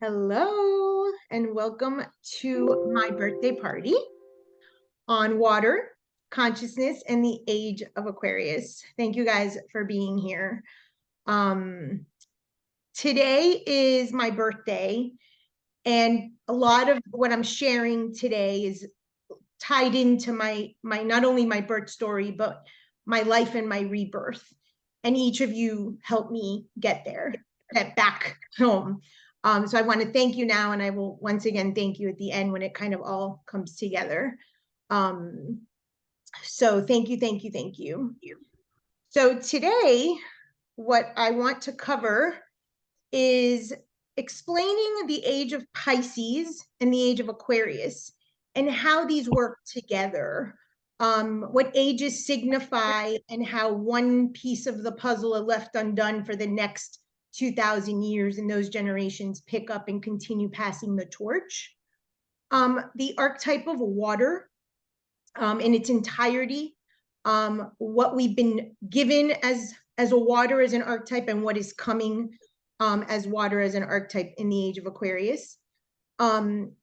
Hello, and welcome to my birthday party on water, consciousness, and the age of Aquarius. Thank you guys for being here. Today is my birthday, and a lot of what I'm sharing today is tied into my not only my birth story, but my life and my rebirth. And each of you helped me get back home. So I want to thank you now, and I will once again thank you at the end when it kind of all comes together. So thank you, thank you, thank you. So today, what I want to cover is explaining the age of Pisces and the age of Aquarius and how these work together, what ages signify, and how one piece of the puzzle are left undone for the next 2,000 years, and those generations pick up and continue passing the torch. The archetype of water in its entirety, what we've been given as a water as an archetype, and what is coming as water as an archetype in the age of Aquarius.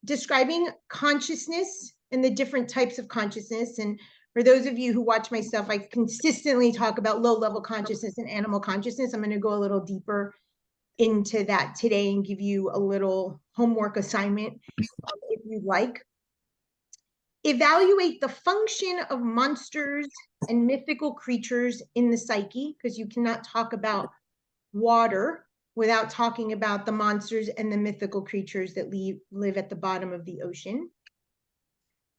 Describing consciousness and the different types of consciousness. And for those of you who watch my stuff, I consistently talk about low-level consciousness and animal consciousness. I'm going to go a little deeper into that today and give you a little homework assignment if you'd like. Evaluate the function of monsters and mythical creatures in the psyche, because you cannot talk about water without talking about the monsters and the mythical creatures that live at the bottom of the ocean.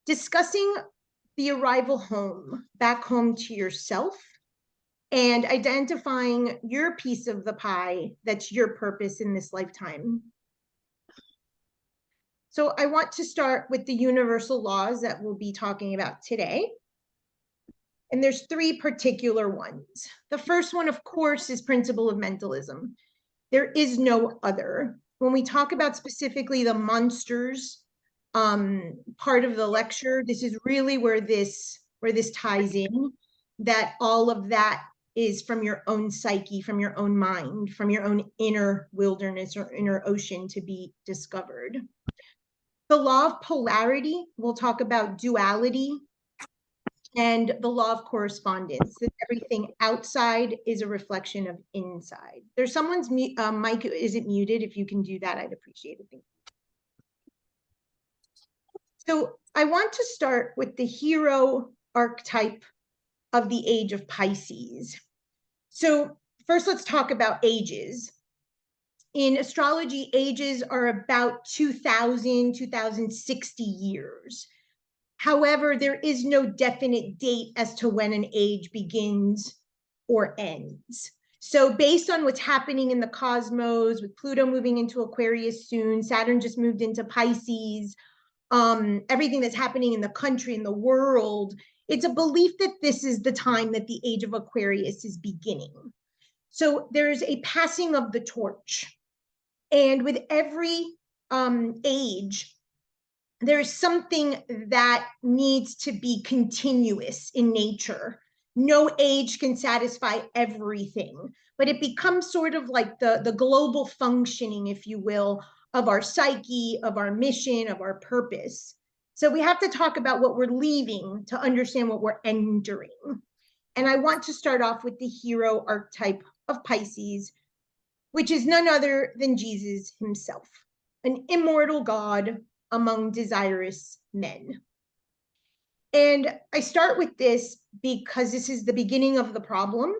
Discussing the arrival home, back home to yourself, and identifying your piece of the pie that's your purpose in this lifetime. So I want to start with the universal laws that we'll be talking about today. And there's three particular ones. The first one, of course, is principle of mentalism. There is no other. When we talk about specifically the monsters part of the lecture, this is really where this ties in, that all of that is from your own psyche, from your own mind, from your own inner wilderness or inner ocean to be discovered. The law of polarity, we'll talk about duality, and the law of correspondence, that everything outside is a reflection of inside. There's someone's mic isn't muted. If you can do that, I'd appreciate it. So I want to start with the hero archetype of the age of Pisces. So first, let's talk about ages. In astrology, ages are about 2,000, 2,060 years. However, there is no definite date as to when an age begins or ends. So based on what's happening in the cosmos, with Pluto moving into Aquarius soon, Saturn just moved into Pisces, everything that's happening in the country, in the world, it's a belief that this is the time that the age of Aquarius is beginning. So there's a passing of the torch. And with every age, there's something that needs to be continuous in nature. No age can satisfy everything, but it becomes sort of like the global functioning, if you will, of our psyche, of our mission, of our purpose. So we have to talk about what we're leaving to understand what we're entering. And I want to start off with the hero archetype of Pisces, which is none other than Jesus himself, an immortal God among desirous men. And I start with this because this is the beginning of the problem,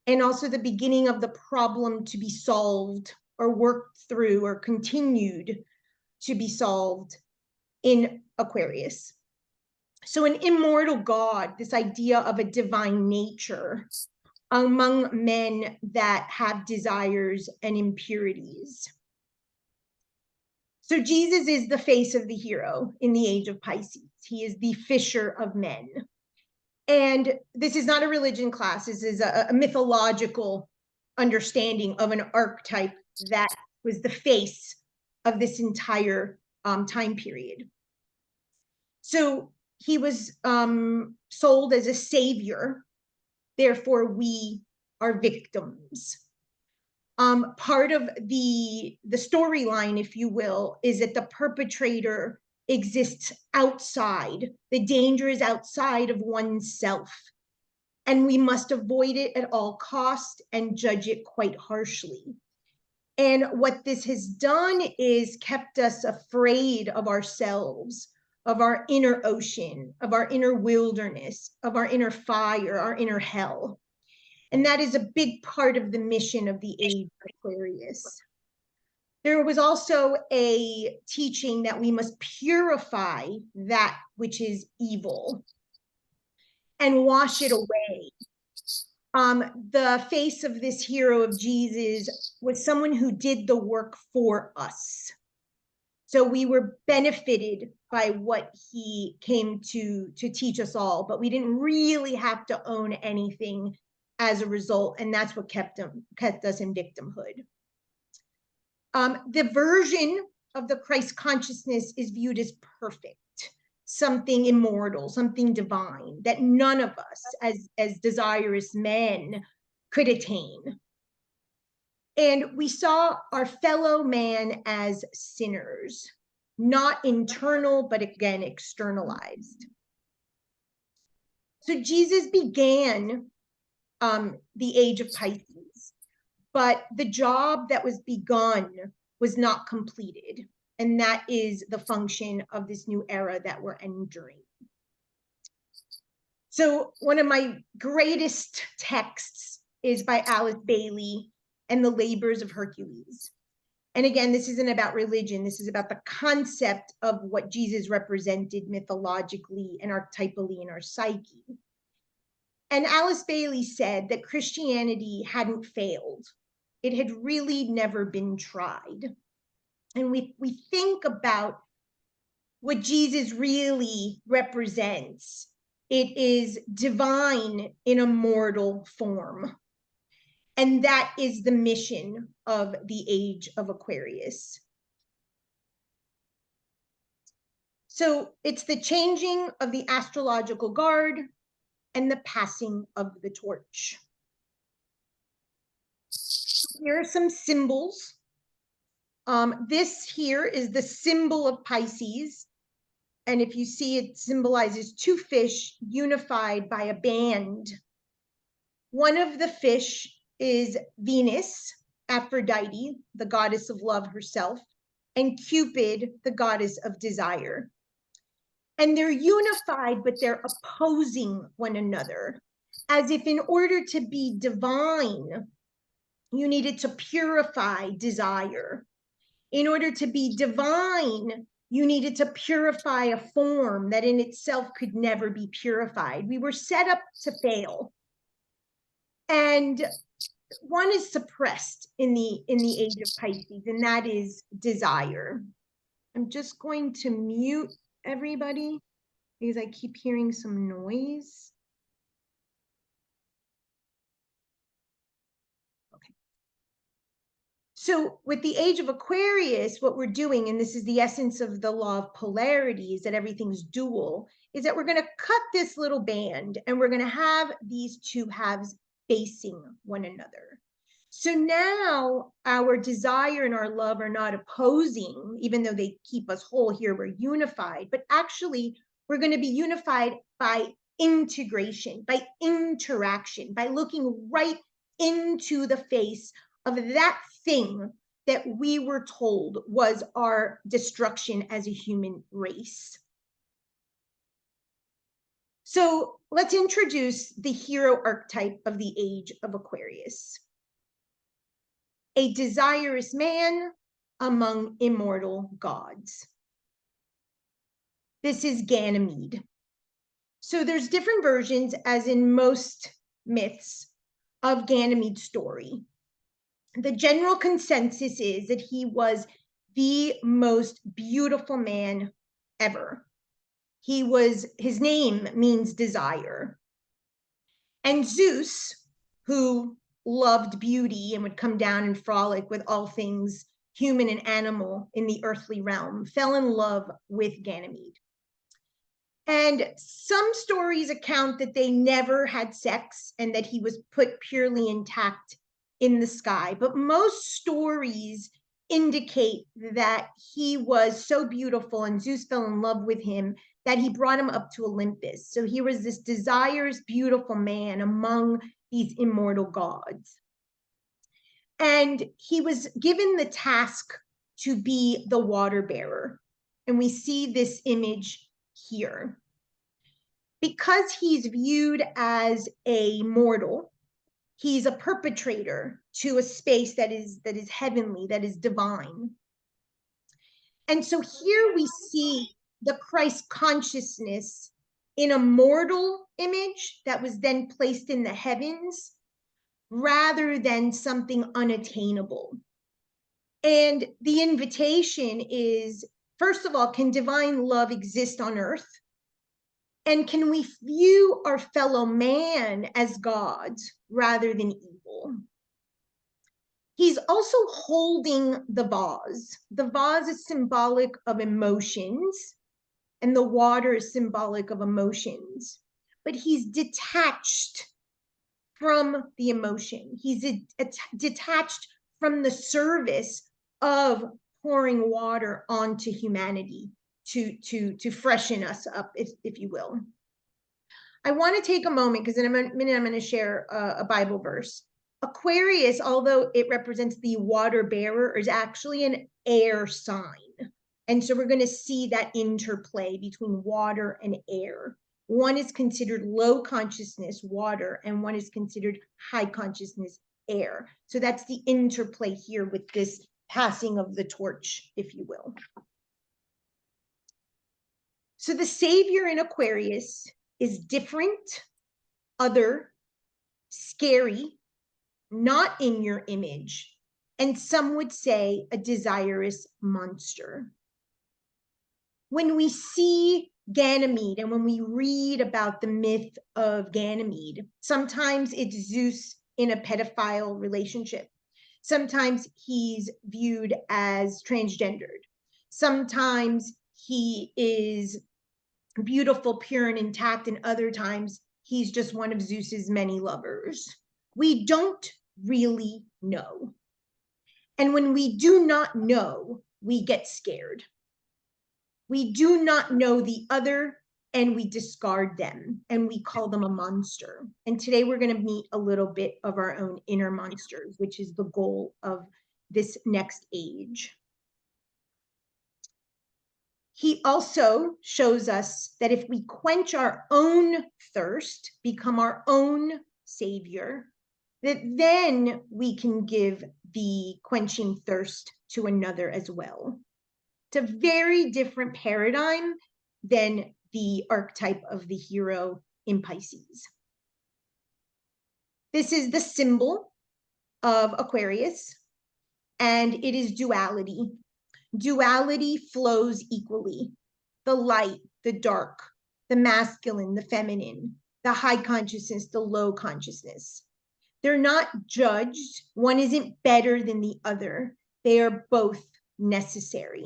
and also the beginning of the problem to be solved or worked through or continued to be solved in Aquarius. So an immortal God, this idea of a divine nature among men that have desires and impurities. So Jesus is the face of the hero in the age of Pisces. He is the fisher of men. And this is not a religion class. This is a mythological understanding of an archetype that was the face of this entire time period. So he was sold as a savior. Therefore, we are victims. Part of the storyline, if you will, is that the perpetrator exists outside. The danger is outside of oneself, and we must avoid it at all costs and judge it quite harshly. And what this has done is kept us afraid of ourselves, of our inner ocean, of our inner wilderness, of our inner fire, our inner hell. And that is a big part of the mission of the Age of Aquarius. There was also a teaching that we must purify that which is evil and wash it away. The face of this hero of Jesus was someone who did the work for us. So we were benefited by what he came to teach us all, but we didn't really have to own anything as a result, and that's what kept us in victimhood. The version of the Christ consciousness is viewed as perfect, something immortal, something divine that none of us as desirous men could attain. And we saw our fellow man as sinners, not internal, but again, externalized. So Jesus began the Age of Pisces, but the job that was begun was not completed. And that is the function of this new era that we're entering. So one of my greatest texts is by Alice Bailey and the Labors of Hercules. And again, this isn't about religion. This is about the concept of what Jesus represented mythologically and archetypally in our psyche. And Alice Bailey said that Christianity hadn't failed. It had really never been tried. And we think about what Jesus really represents. It is divine in a mortal form. And that is the mission of the Age of Aquarius. So it's the changing of the astrological guard and the passing of the torch. Here are some symbols. This here is the symbol of Pisces. And if you see, it symbolizes two fish unified by a band. One of the fish is Venus, Aphrodite, the goddess of love herself, and Cupid, the goddess of desire. And they're unified, but they're opposing one another, as if in order to be divine, you needed to purify desire. In order to be divine, you needed to purify a form that in itself could never be purified. We were set up to fail. And one is suppressed in the Age of Pisces, and that is desire. I'm just going to mute everybody because I keep hearing some noise. Okay. So with the Age of Aquarius, what we're doing, and this is the essence of the law of polarity, is that everything's dual, is that we're going to cut this little band and we're going to have these two halves facing one another. So now our desire and our love are not opposing, even though they keep us whole here, we're unified, but actually we're going to be unified by integration, by interaction, by looking right into the face of that thing that we were told was our destruction as a human race. So let's introduce the hero archetype of the Age of Aquarius. A desirous man among immortal gods. This is Ganymede. So there's different versions, as in most myths, of Ganymede's story. The general consensus is that he was the most beautiful man ever. His name means desire. And Zeus, who loved beauty and would come down and frolic with all things human and animal in the earthly realm, fell in love with Ganymede. And some stories account that they never had sex and that he was put purely intact in the sky, but most stories indicate that he was so beautiful and Zeus fell in love with him that he brought him up to Olympus. So he was this desirous, beautiful man among these immortal gods. And he was given the task to be the water bearer. And we see this image here. Because he's viewed as a mortal, he's a perpetrator to a space that is heavenly, that is divine. And so here we see the Christ consciousness in a mortal image that was then placed in the heavens rather than something unattainable. And the invitation is, first of all, can divine love exist on earth? And can we view our fellow man as gods rather than evil? He's also holding the vase. The vase is symbolic of emotions, and the water is symbolic of emotions. But he's detached from the emotion. He's detached from the service of pouring water onto humanity to freshen us up, if you will. I want to take a moment, because in a minute I'm going to share a Bible verse. Aquarius, although it represents the water bearer, is actually an air sign. And so we're going to see that interplay between water and air. One is considered low consciousness, water, and one is considered high consciousness, air. So that's the interplay here with this passing of the torch, if you will. So the savior in Aquarius is different, other, scary, not in your image, and some would say a desirous monster. When we see Ganymede and when we read about the myth of Ganymede, sometimes it's Zeus in a pedophile relationship. Sometimes he's viewed as transgendered. Sometimes he is beautiful, pure, and intact, and other times he's just one of Zeus's many lovers. We don't really know. And when we do not know, we get scared. We do not know the other, and we discard them, and we call them a monster. And today we're going to meet a little bit of our own inner monsters, which is the goal of this next age. He also shows us that if we quench our own thirst, become our own savior, that then we can give the quenching thirst to another as well. It's a very different paradigm than the archetype of the hero in Pisces. This is the symbol of Aquarius, and it is duality. Duality flows equally. The light, the dark, the masculine, the feminine, the high consciousness, the low consciousness. They're not judged. One isn't better than the other. They are both necessary.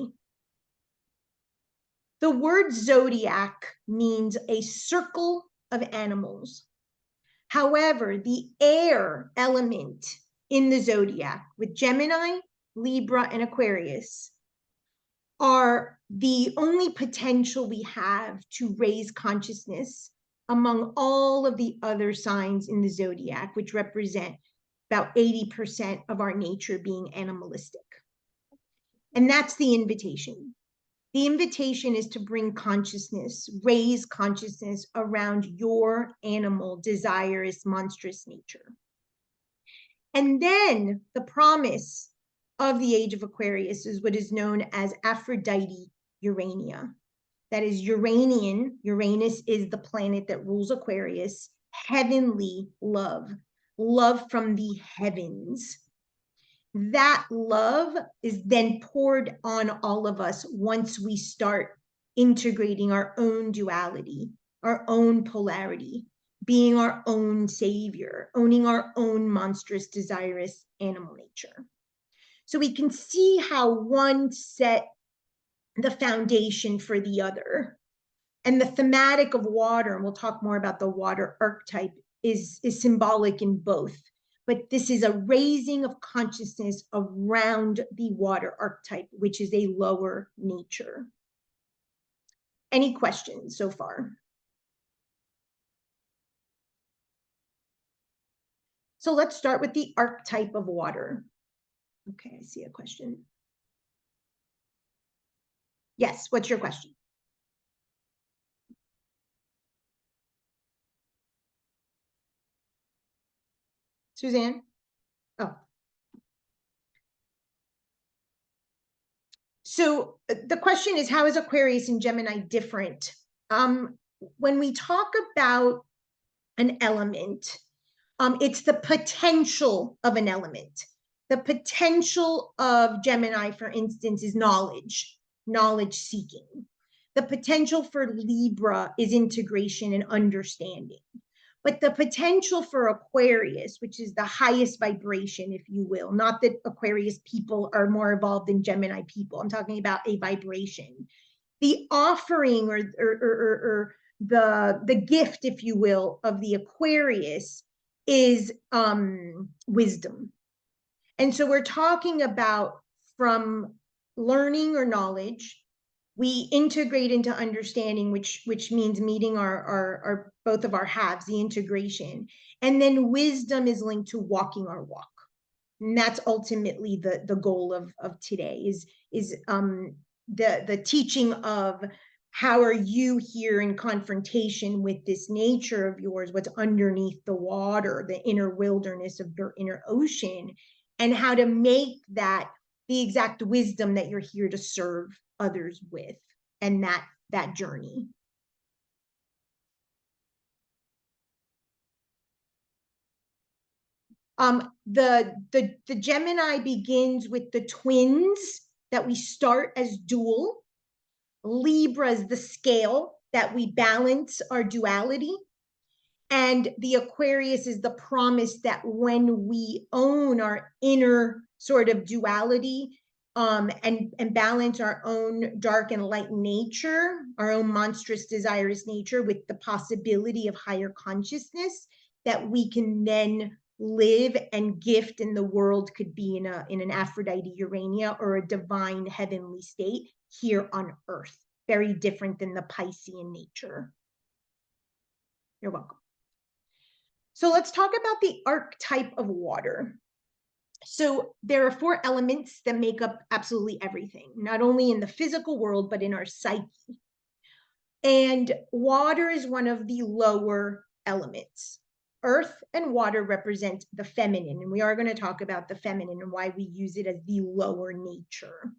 The word zodiac means a circle of animals. However, the air element in the zodiac with Gemini, Libra, and Aquarius are the only potential we have to raise consciousness among all of the other signs in the zodiac, which represent about 80% of our nature being animalistic. And that's the invitation. The invitation is to bring consciousness, raise consciousness around your animal, desirous, monstrous nature. And then the promise of the Age of Aquarius is what is known as Aphrodite Urania. That is Uranian. Uranus is the planet that rules Aquarius. Heavenly love, love from the heavens. That love is then poured on all of us once we start integrating our own duality, our own polarity, being our own savior, owning our own monstrous, desirous animal nature. So we can see how one set the foundation for the other. And the thematic of water, and we'll talk more about the water archetype, is symbolic in both. but this is a raising of consciousness around the water archetype, which is a lower nature. Any questions so far? So let's start with the archetype of water. Okay, I see a question. Yes, what's your question? Suzanne? Oh. So the question is, how is Aquarius and Gemini different? When we talk about an element, it's the potential of an element. The potential of Gemini, for instance, is knowledge seeking. The potential for Libra is integration and understanding. But the potential for Aquarius, which is the highest vibration, if you will, not that Aquarius people are more evolved than Gemini people. I'm talking about a vibration. The offering or the gift, if you will, of the Aquarius is wisdom. And so we're talking about from learning or knowledge, we integrate into understanding, which means meeting our both of our halves, the integration. And then wisdom is linked to walking our walk. And that's ultimately the goal of today is the teaching of how are you here in confrontation with this nature of yours, what's underneath the water, the inner wilderness of your inner ocean, and how to make that the exact wisdom that you're here to serve others with, and that journey. The Gemini begins with the twins that we start as dual. Libra is the scale that we balance our duality. And the Aquarius is the promise that when we own our inner sort of duality, and balance our own dark and light nature, our own monstrous, desirous nature with the possibility of higher consciousness, that we can then live and gift, and the world could be in an Aphrodite Urania or a divine heavenly state here on Earth. Very different than the Piscean nature. You're welcome. So let's talk about the archetype of water. So there are 4 elements that make up absolutely everything, not only in the physical world, but in our psyche. And water is one of the lower elements. Earth and water represent the feminine, and we are going to talk about the feminine and why we use it as the lower nature.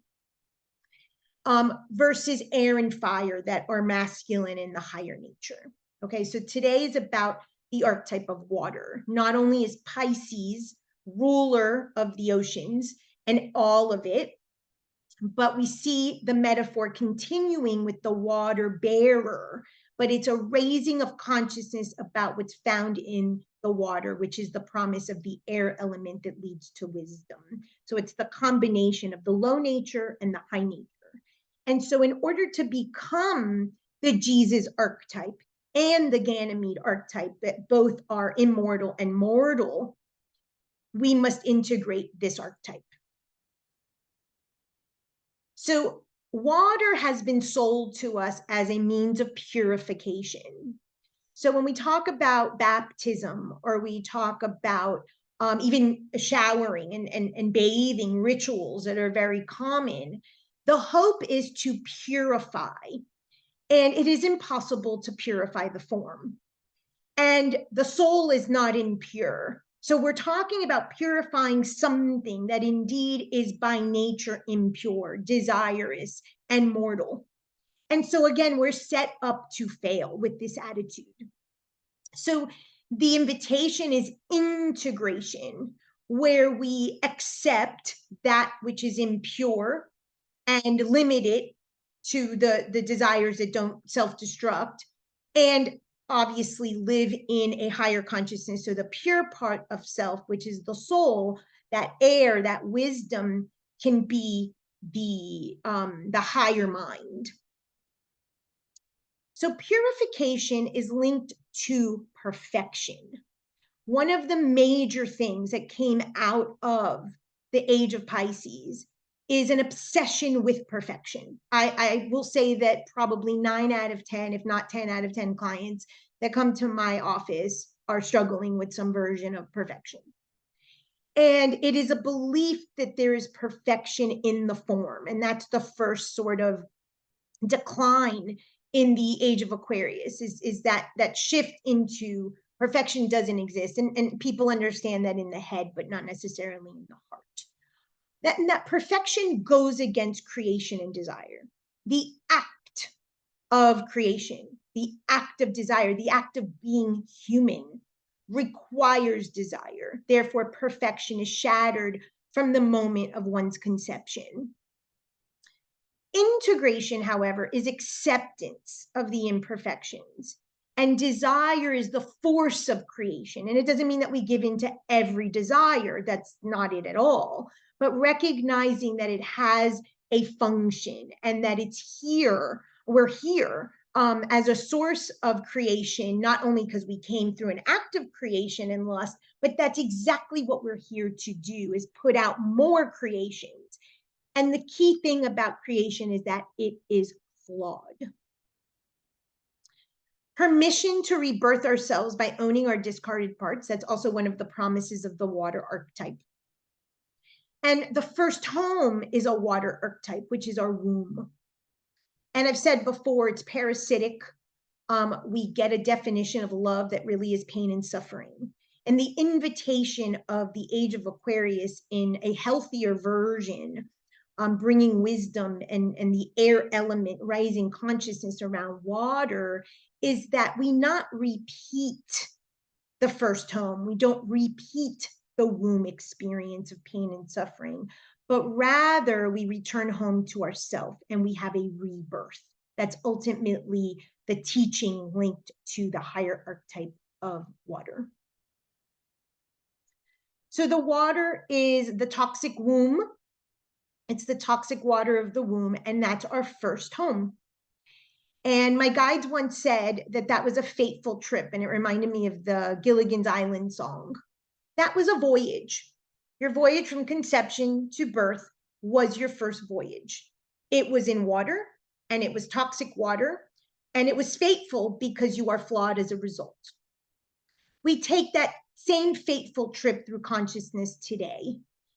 Versus air and fire that are masculine in the higher nature. Okay, so today is about the archetype of water. Not only is Pisces ruler of the oceans and all of it, but we see the metaphor continuing with the water bearer, but it's a raising of consciousness about what's found in the water, which is the promise of the air element that leads to wisdom. So it's the combination of the low nature and the high nature. And so in order to become the Jesus archetype and the Ganymede archetype, that both are immortal and mortal, we must integrate this archetype. So water has been sold to us as a means of purification. So when we talk about baptism, or we talk about even showering and bathing rituals that are very common, the hope is to purify. And it is impossible to purify the form. And the soul is not impure. So we're talking about purifying something that indeed is by nature impure, desirous, and mortal. And so again, we're set up to fail with this attitude. So the invitation is integration, where we accept that which is impure and limit it to the desires that don't self-destruct, and obviously live in a higher consciousness. So the pure part of self, which is the soul, that air, that wisdom, can be the higher mind. So purification is linked to perfection. one of the major things that came out of the age of Pisces is an obsession with perfection. I will say that probably 9 out of 10, if not 10 out of 10 clients that come to my office are struggling with some version of perfection. And it is a belief that there is perfection in the form. And that's the first sort of decline in the age of Aquarius, is that shift into perfection doesn't exist. And people understand that in the head, but not necessarily in the heart. That perfection goes against creation and desire. The act of creation, the act of desire, the act of being human requires desire. Therefore, perfection is shattered from the moment of one's conception. Integration, however, is acceptance of the imperfections. And desire is the force of creation. And it doesn't mean that we give in to every desire. That's not it at all. But recognizing that it has a function and that it's here, we're here as a source of creation, not only because we came through an act of creation and lust, but that's exactly what we're here to do, is put out more creations. And the key thing about creation is that it is flawed. Permission to rebirth ourselves by owning our discarded parts. That's also one of the promises of the water archetype. And the first home is a water archetype, which is our womb. And I've said before, it's parasitic. We get a definition of love that really is pain and suffering. And the invitation of the age of Aquarius in a healthier version, bringing wisdom and the air element, rising consciousness around water, is that we not repeat the first home. We don't repeat the womb experience of pain and suffering, but rather we return home to ourself and we have a rebirth. That's ultimately the teaching linked to the higher archetype of water. So the water is the toxic womb. It's the toxic water of the womb, and that's our first home. And my guides once said that that was a fateful trip, and it reminded me of the Gilligan's Island song. That was a voyage. Your voyage from conception to birth was your first voyage. It was in water, and it was toxic water, and it was fateful because you are flawed as a result. We take that same fateful trip through consciousness today.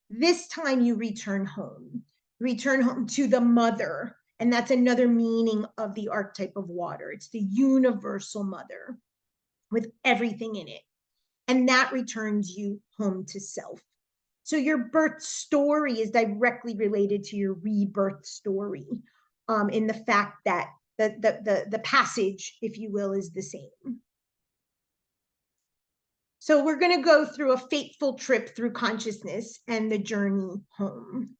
This time you return home to the mother. And that's another meaning of the archetype of water. It's the universal mother with everything in it. And that returns you home to self. So your birth story is directly related to your rebirth story, in the fact that the passage, if you will, is the same. So we're going to go through a fateful trip through consciousness and the journey home.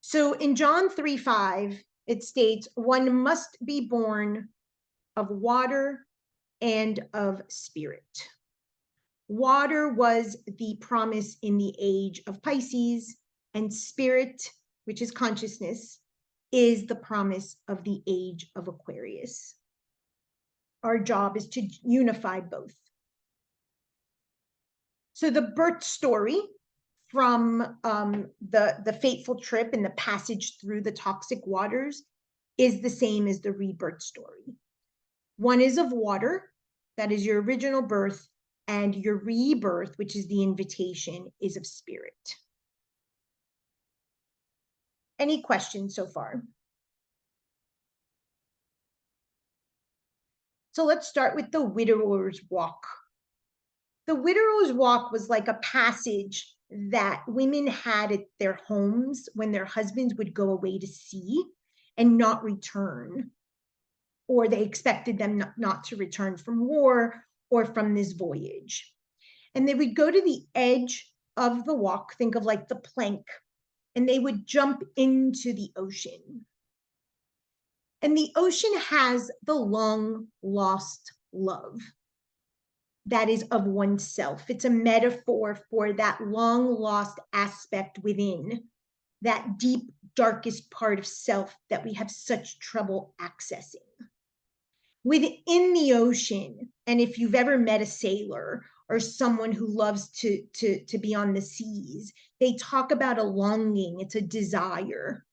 So in John 3:5, it states, one must be born of water and of spirit. Water was the promise in the age of Pisces, and spirit, which is consciousness, is the promise of the age of Aquarius. Our job is to unify both. So the birth story from the fateful trip and the passage through the toxic waters is the same as the rebirth story. One is of water, that is your original birth, and your rebirth, which is the invitation, is of spirit. Any questions so far? So let's start with the widower's walk. The widower's walk was like a passage that women had at their homes when their husbands would go away to sea and not return, or they expected them not to return from war or from this voyage. And they would go to the edge of the walk, think of like the plank, and they would jump into the ocean. And the ocean has the long lost love that is of oneself. It's a metaphor for that long lost aspect within, that deep, darkest part of self that we have such trouble accessing. Within the ocean, and if you've ever met a sailor or someone who loves to be on the seas, they talk about a longing, it's a desire.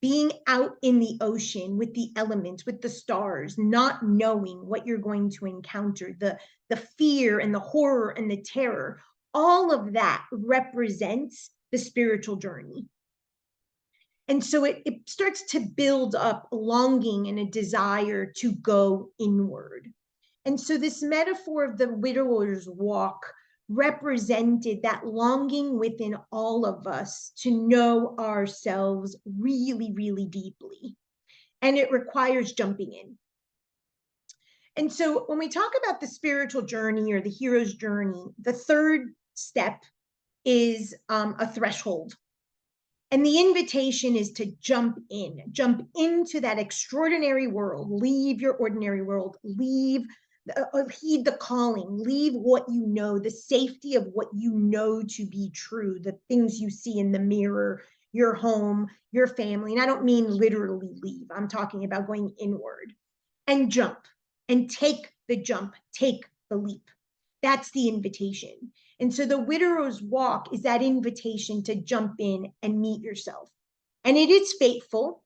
Being out in the ocean with the elements, with the stars, not knowing what you're going to encounter, the fear and the horror and the terror, all of that represents the spiritual journey. And so it starts to build up a longing and a desire to go inward. And so this metaphor of the widower's walk represented that longing within all of us to know ourselves really, really deeply. And it requires jumping in. And so when we talk about the spiritual journey or the hero's journey, the third step is a threshold. And the invitation is to jump into that extraordinary world, leave your ordinary world, heed the calling, leave what you know, the safety of what you know to be true, the things you see in the mirror, your home, your family. And I don't mean literally leave. I'm talking about going inward and jump and take the jump, take the leap. That's the invitation. And so the widower's walk is that invitation to jump in and meet yourself. And it is fateful,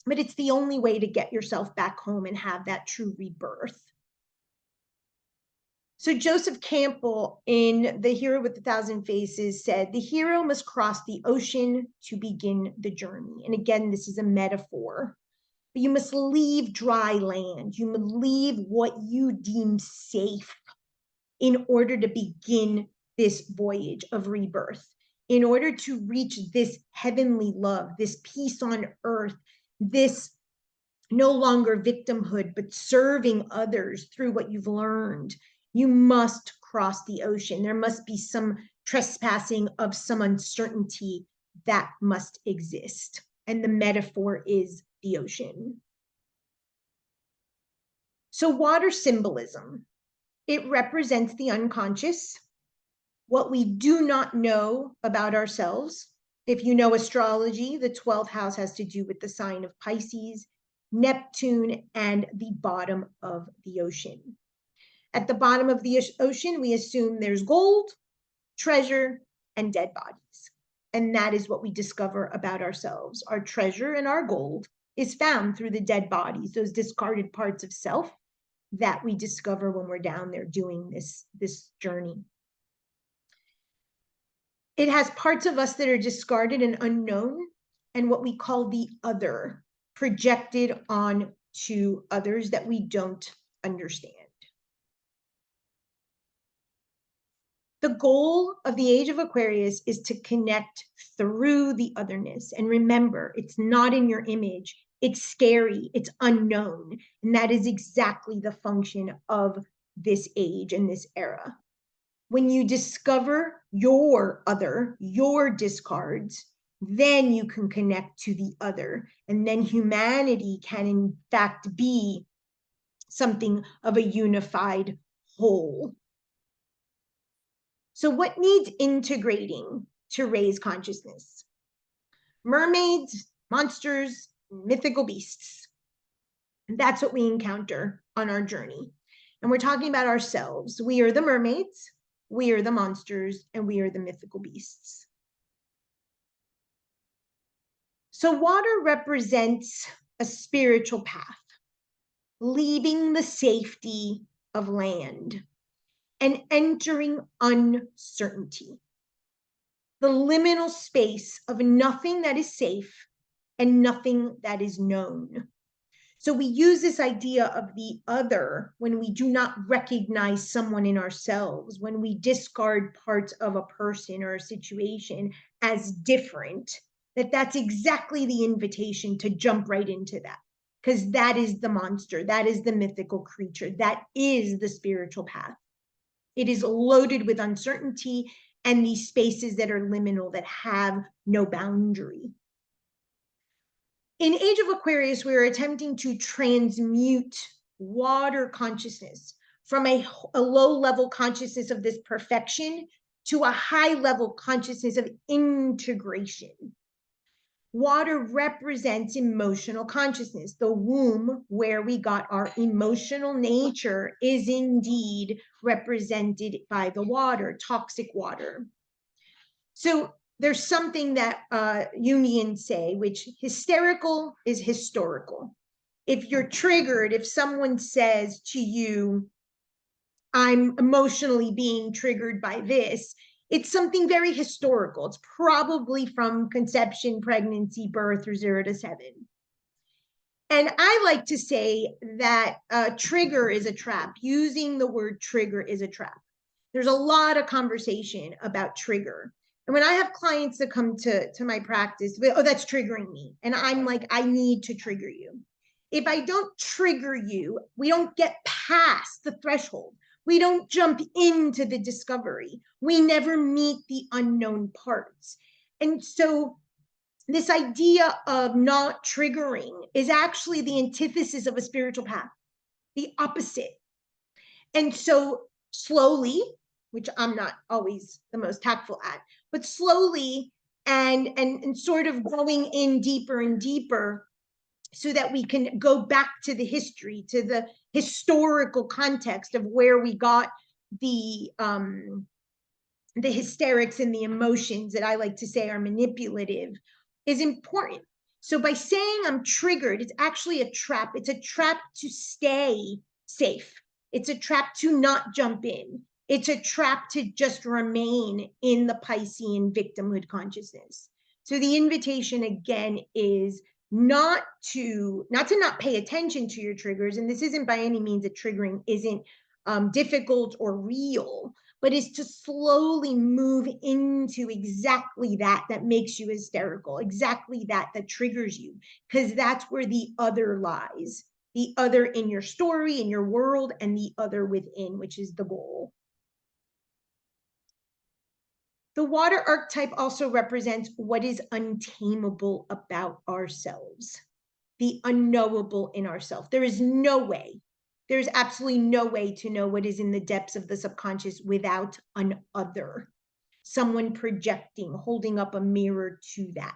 but it's the only way to get yourself back home and have that true rebirth. So Joseph Campbell in The Hero with a Thousand Faces said, the hero must cross the ocean to begin the journey. And again, this is a metaphor. But you must leave dry land. You must leave what you deem safe in order to begin this voyage of rebirth, in order to reach this heavenly love, this peace on earth, this no longer victimhood, but serving others through what you've learned. You must cross the ocean. There must be some trespassing of some uncertainty that must exist. And the metaphor is the ocean. So water symbolism. It represents the unconscious, what we do not know about ourselves. If you know astrology, the 12th house has to do with the sign of Pisces, Neptune, and the bottom of the ocean. At the bottom of the ocean, we assume there's gold, treasure, and dead bodies. And that is what we discover about ourselves. Our treasure and our gold is found through the dead bodies, those discarded parts of self that we discover when we're down there doing this journey. It has parts of us that are discarded and unknown, and what we call the other, projected on to others that we don't understand. The goal of the Age of Aquarius is to connect through the otherness. And remember, it's not in your image. It's scary, it's unknown. And that is exactly the function of this age and this era. When you discover your other, your discards, then you can connect to the other. And then humanity can in fact be something of a unified whole. So what needs integrating to raise consciousness? Mermaids, monsters, mythical beasts. And that's what we encounter on our journey. And we're talking about ourselves. We are the mermaids, we are the monsters, and we are the mythical beasts. So water represents a spiritual path, leaving the safety of land and entering uncertainty, the liminal space of nothing that is safe and nothing that is known. So we use this idea of the other when we do not recognize someone in ourselves, when we discard parts of a person or a situation as different, that's exactly the invitation to jump right into that, because that is the monster, that is the mythical creature, that is the spiritual path. It is loaded with uncertainty and these spaces that are liminal, that have no boundary. In Age of Aquarius, we are attempting to transmute water consciousness from a low-level consciousness of this perfection to a high-level consciousness of integration. Water represents emotional consciousness. The womb, where we got our emotional nature, is indeed represented by the water, toxic water. So there's something that Jungians say, which hysterical is historical. If you're triggered, if someone says to you, I'm emotionally being triggered by this, it's something very historical. It's probably from conception, pregnancy, birth, or 0 to 7. And I like to say that trigger is a trap. Using the word trigger is a trap. There's a lot of conversation about trigger. And when I have clients that come to my practice, oh, that's triggering me. And I'm like, I need to trigger you. If I don't trigger you, we don't get past the threshold. We don't jump into the discovery. We never meet the unknown parts. And so this idea of not triggering is actually the antithesis of a spiritual path, the opposite. And so slowly, which I'm not always the most tactful at, but slowly and sort of going in deeper and deeper, so that we can go back to the history, to the historical context of where we got the hysterics and the emotions that I like to say are manipulative, is important. So by saying I'm triggered, it's actually a trap. It's a trap to stay safe. It's a trap to not jump in. It's a trap to just remain in the Piscean victimhood consciousness. So the invitation again is not to not pay attention to your triggers. And this isn't by any means that triggering isn't difficult or real, but is to slowly move into exactly that makes you hysterical, exactly that triggers you, because that's where the other lies, the other in your story, in your world, and the other within, which is the goal. The water archetype also represents what is untamable about ourselves, the unknowable in ourselves. There is no way, there's absolutely no way to know what is in the depths of the subconscious without an other, someone projecting, holding up a mirror to that.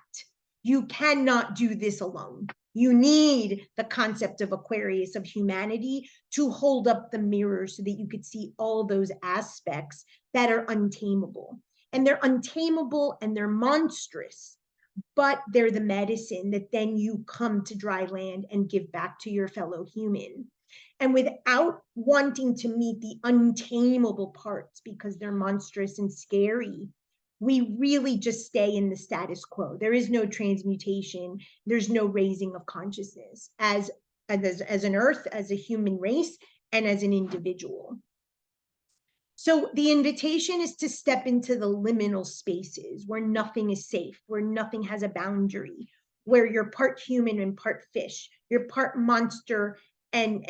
You cannot do this alone. You need the concept of Aquarius, of humanity, to hold up the mirror so that you could see all those aspects that are untamable. And they're untamable and they're monstrous, but they're the medicine that then you come to dry land and give back to your fellow human. And without wanting to meet the untamable parts because they're monstrous and scary, we really just stay in the status quo. There is no transmutation. There's no raising of consciousness as an earth, as a human race, and as an individual. So the invitation is to step into the liminal spaces where nothing is safe, where nothing has a boundary, where you're part human and part fish, you're part monster and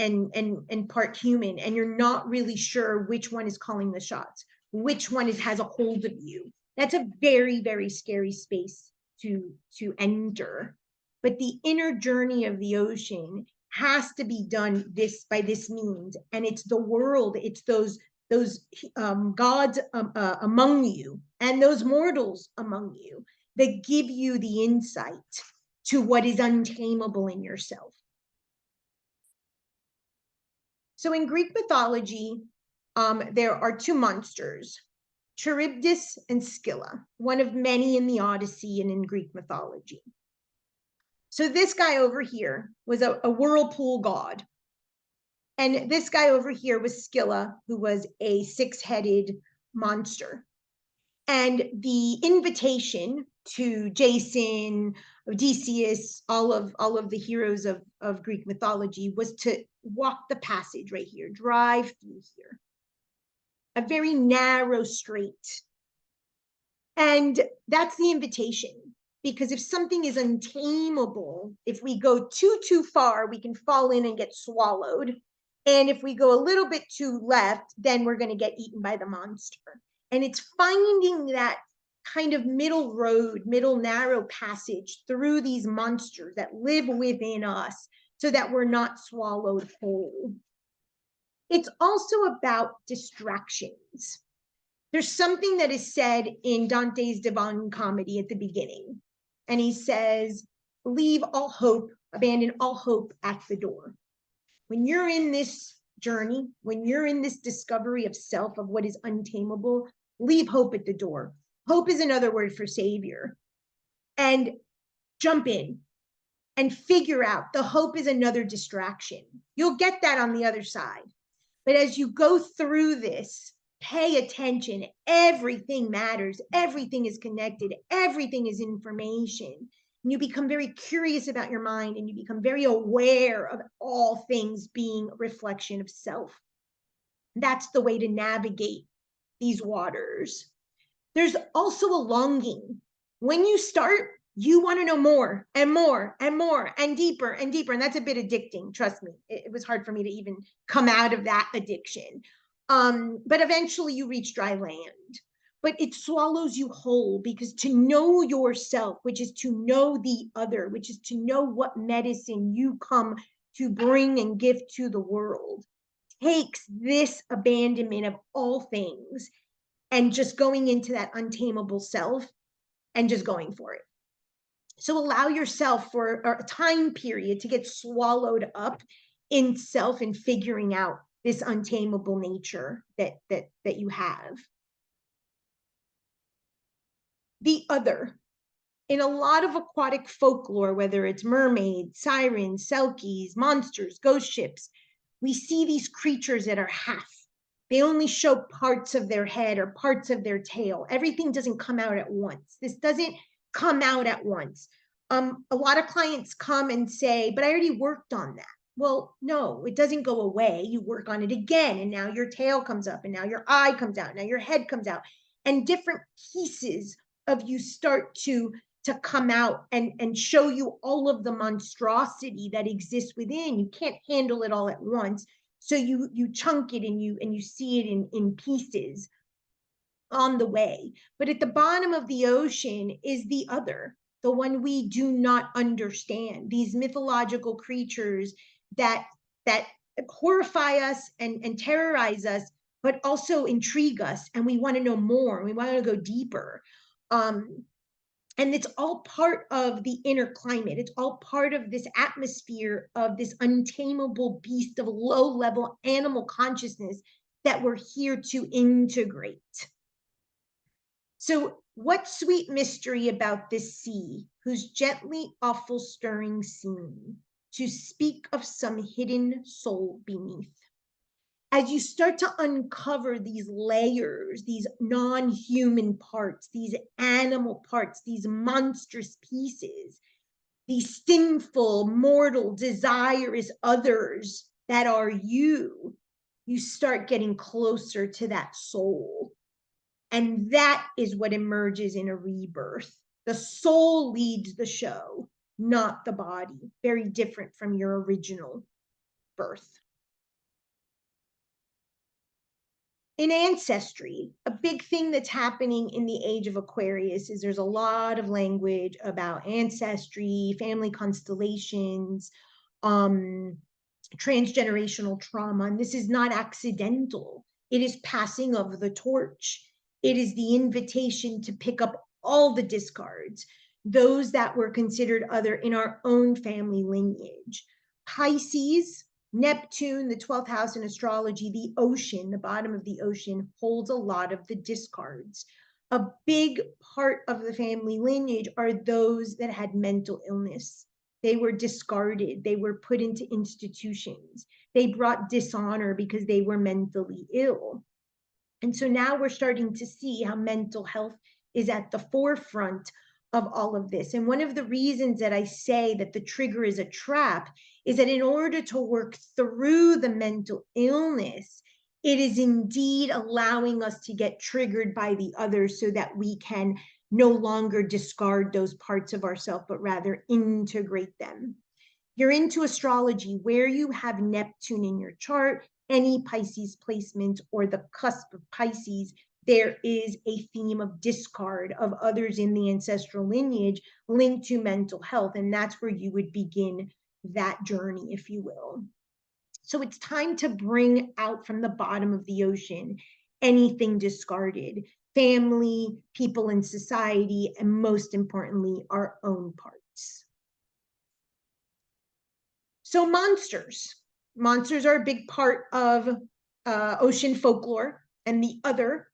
part human, and you're not really sure which one is calling the shots, which one has a hold of you. That's a very, very scary space to enter. But the inner journey of the ocean has to be done by this means, and it's the world, it's those gods among you and those mortals among you that give you the insight to what is untamable in yourself. So in Greek mythology, there are two monsters, Charybdis and Scylla, one of many in the Odyssey and in Greek mythology. So this guy over here was a whirlpool god. And this guy over here was Scylla, who was a 6-headed monster. And the invitation to Jason, Odysseus, all of the heroes of Greek mythology was to walk the passage right here, drive through here. A very narrow strait. And that's the invitation. Because if something is untamable, if we go too far, we can fall in and get swallowed. And if we go a little bit too left, then we're going to get eaten by the monster. And it's finding that kind of middle road, middle narrow passage through these monsters that live within us so that we're not swallowed whole. It's also about distractions. There's something that is said in Dante's Divine Comedy at the beginning. and he says, leave all hope, abandon all hope at the door. When you're in this journey, when you're in this discovery of self, of what is untamable, leave hope at the door. Hope is another word for savior. And jump in and figure out the hope is another distraction. You'll get that on the other side. But as you go through this, pay attention. Everything matters. Everything is connected. Everything is information. And you become very curious about your mind, and you become very aware of all things being a reflection of self. That's the way to navigate these waters. There's also a longing. When you start, you want to know more and more and more and deeper and deeper. And that's a bit addicting. Trust me. It was hard for me to even come out of that addiction. But eventually you reach dry land. But it swallows you whole, because to know yourself, which is to know the other, which is to know what medicine you come to bring and give to the world, takes this abandonment of all things and just going into that untamable self and just going for it. So allow yourself for a time period to get swallowed up in self and figuring out this untamable nature that you have. The other. In a lot of aquatic folklore, whether it's mermaids, sirens, selkies, monsters, ghost ships, we see these creatures that are half. They only show parts of their head or parts of their tail. Everything doesn't come out at once. This doesn't come out at once. A lot of clients come and say, but I already worked on that. Well, no, it doesn't go away. You work on it again, and now your tail comes up, and now your eye comes out, now your head comes out, and different pieces of you start to come out and show you all of the monstrosity that exists within. You can't handle it all at once. So you chunk it and you see it in pieces on the way. But at the bottom of the ocean is the other, the one we do not understand. These mythological creatures that horrify us and terrorize us, but also intrigue us, and we want to know more. We want to go deeper. And it's all part of the inner climate. It's all part of this atmosphere of this untamable beast of low-level animal consciousness that we're here to integrate. So what sweet mystery about this sea, whose gently awful stirring seem to speak of some hidden soul beneath? As you start to uncover these layers, these non-human parts, these animal parts, these monstrous pieces, these sinful, mortal, desirous others that are you start getting closer to that soul. And that is what emerges in a rebirth. The soul leads the show, not the body. Very different from your original birth. In ancestry, a big thing that's happening in the Age of Aquarius is there's a lot of language about ancestry, family constellations, transgenerational trauma, and this is not accidental. It is passing of the torch. It is the invitation to pick up all the discards, those that were considered other in our own family lineage. Pisces, Neptune, the 12th house in astrology, the ocean, the bottom of the ocean, holds a lot of the discards. A big part of the family lineage are those that had mental illness. They were discarded. They were put into institutions. They brought dishonor because they were mentally ill. And so now we're starting to see how mental health is at the forefront of all of this. And one of the reasons that I say that the trigger is a trap is that in order to work through the mental illness, it is indeed allowing us to get triggered by the others so that we can no longer discard those parts of ourselves, but rather integrate them. You're into astrology where you have Neptune in your chart, any Pisces placement or the cusp of Pisces, there is a theme of discard of others in the ancestral lineage linked to mental health. And that's where you would begin that journey, if you will. So it's time to bring out from the bottom of the ocean anything discarded, family, people in society, and most importantly, our own parts. So monsters. Monsters are a big part of ocean folklore and the other.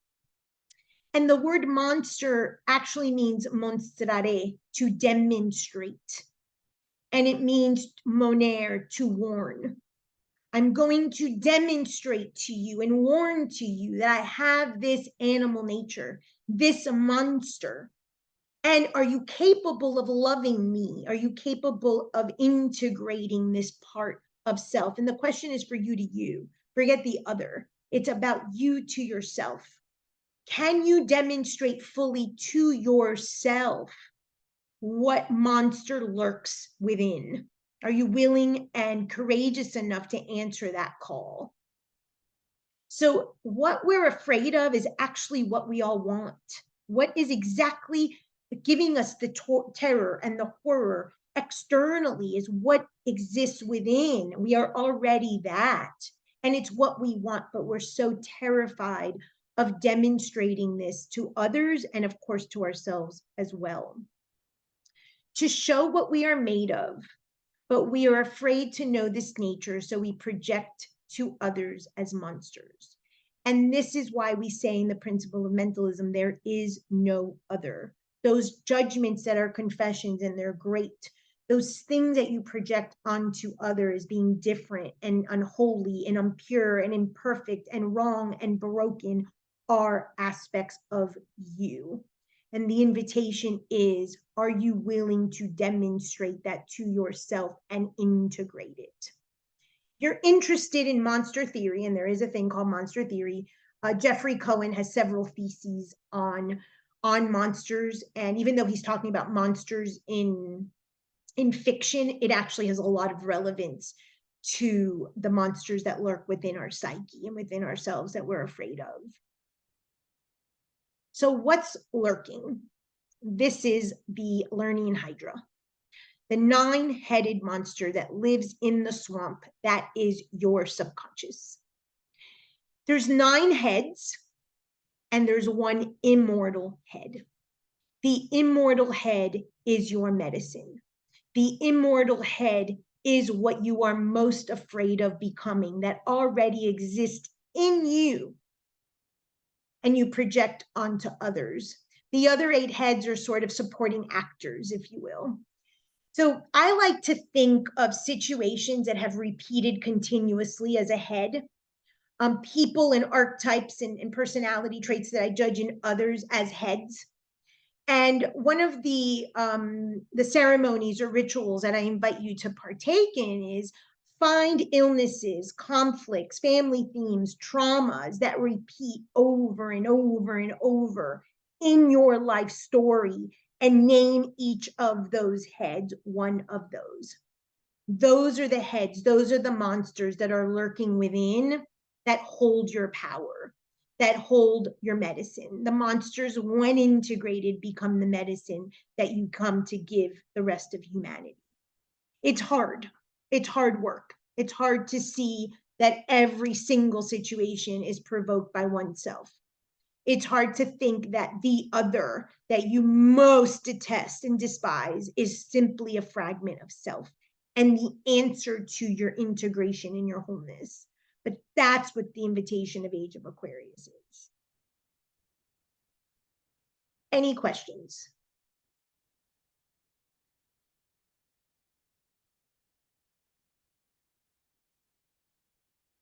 And the word monster actually means monstrare, to demonstrate. And it means moner, to warn. I'm going to demonstrate to you and warn to you that I have this animal nature, this monster. And are you capable of loving me? Are you capable of integrating this part of self? And the question is for you to you. Forget the other. It's about you to yourself. Can you demonstrate fully to yourself what monster lurks within? Are you willing and courageous enough to answer that call? So what we're afraid of is actually what we all want. What is exactly giving us the terror and the horror externally is what exists within. We are already that. And it's what we want, but we're so terrified of demonstrating this to others and, of course, to ourselves as well. To show what we are made of, but we are afraid to know this nature, so we project to others as monsters. And this is why we say in the principle of mentalism, there is no other. Those judgments that are confessions, and they're great, those things that you project onto others being different and unholy and impure and imperfect and wrong and broken are aspects of you. And the invitation is, are you willing to demonstrate that to yourself and integrate it? You're interested in monster theory, and there is a thing called monster theory. Jeffrey Cohen has several theses on monsters, and even though he's talking about monsters in fiction, it actually has a lot of relevance to the monsters that lurk within our psyche and within ourselves that we're afraid of. So what's lurking? This is the Lernian Hydra, the 9-headed monster that lives in the swamp. That is your subconscious. There's 9 heads, and there's one immortal head. The immortal head is your medicine. The immortal head is what you are most afraid of becoming, that already exists in you, and you project onto others. The other 8 heads are sort of supporting actors, if you will. So I like to think of situations that have repeated continuously as a head, people and archetypes and personality traits that I judge in others as heads. And one of the ceremonies or rituals that I invite you to partake in is find illnesses, conflicts, family themes, traumas that repeat over and over and over in your life story, and name each of those heads one of those. Those are the heads, those are the monsters that are lurking within, that hold your power, that hold your medicine. The monsters, when integrated, become the medicine that you come to give the rest of humanity. It's hard. It's hard work. It's hard to see that every single situation is provoked by oneself. It's hard to think that the other that you most detest and despise is simply a fragment of self and the answer to your integration and your wholeness. But that's what the invitation of Age of Aquarius is. Any questions?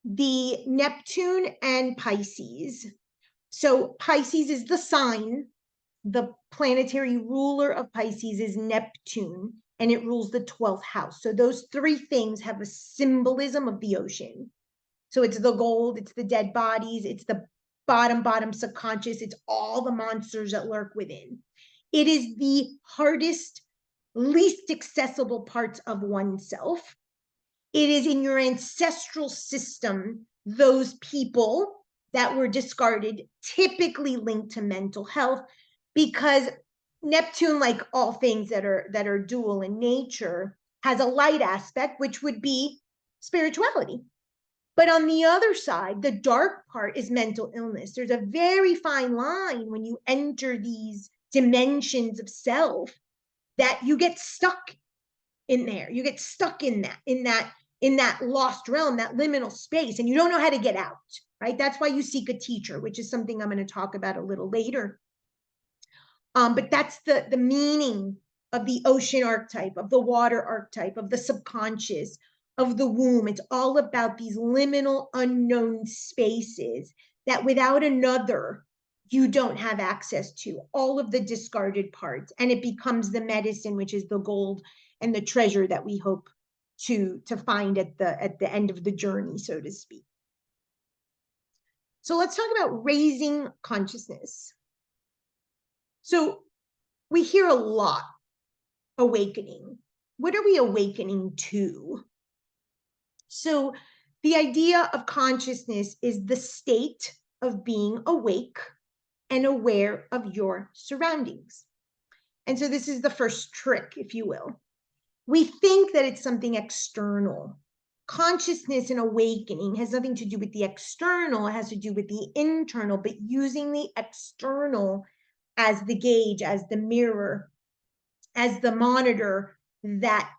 The Neptune and Pisces. So Pisces is the sign. The planetary ruler of Pisces is Neptune, and it rules the 12th house. So those 3 things have a symbolism of the ocean. So it's the gold, it's the dead bodies, it's the bottom subconscious, it's all the monsters that lurk within. It is the hardest, least accessible parts of oneself. It is in your ancestral system, those people that were discarded, typically linked to mental health, because Neptune, like all things that are dual in nature, has a light aspect, which would be spirituality. But on the other side, the dark part is mental illness. There's a very fine line when you enter these dimensions of self that you get stuck in there. You get stuck in that lost realm, that liminal space, and you don't know how to get out, right? That's why you seek a teacher, which is something I'm going to talk about a little later. But that's the meaning of the ocean archetype, of the water archetype, of the subconscious, of the womb. It's all about these liminal unknown spaces that without another, you don't have access to, all of the discarded parts. And it becomes the medicine, which is the gold and the treasure that we hope to find at the end of the journey, so to speak. So let's talk about raising consciousness. So we hear a lot, awakening. What are we awakening to? So the idea of consciousness is the state of being awake and aware of your surroundings. And so this is the first trick, if you will. We think that it's something external. Consciousness and awakening has nothing to do with the external, it has to do with the internal, but using the external as the gauge, as the mirror, as the monitor that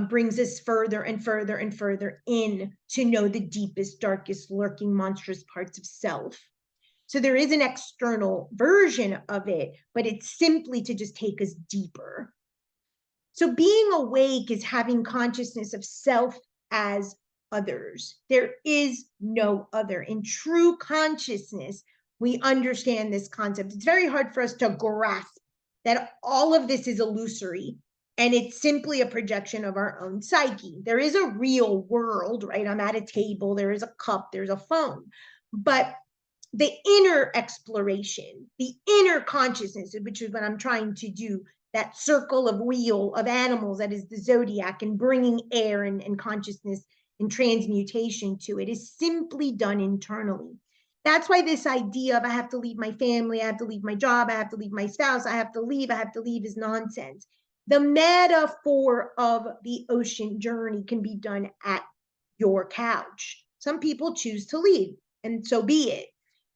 brings us further and further and further in to know the deepest, darkest, lurking, monstrous parts of self. So there is an external version of it, but it's simply to just take us deeper. So being awake is having consciousness of self as others. There is no other. In true consciousness, we understand this concept. It's very hard for us to grasp that all of this is illusory and it's simply a projection of our own psyche. There is a real world, right? I'm at a table, there is a cup, there's a phone. But the inner exploration, the inner consciousness, which is what I'm trying to do, that circle of wheel of animals that is the zodiac, and bringing air and consciousness and transmutation to it, is simply done internally. That's why this idea of I have to leave my family, I have to leave my job, I have to leave my spouse, I have to leave is nonsense. The metaphor of the ocean journey can be done at your couch. Some people choose to leave, and so be it.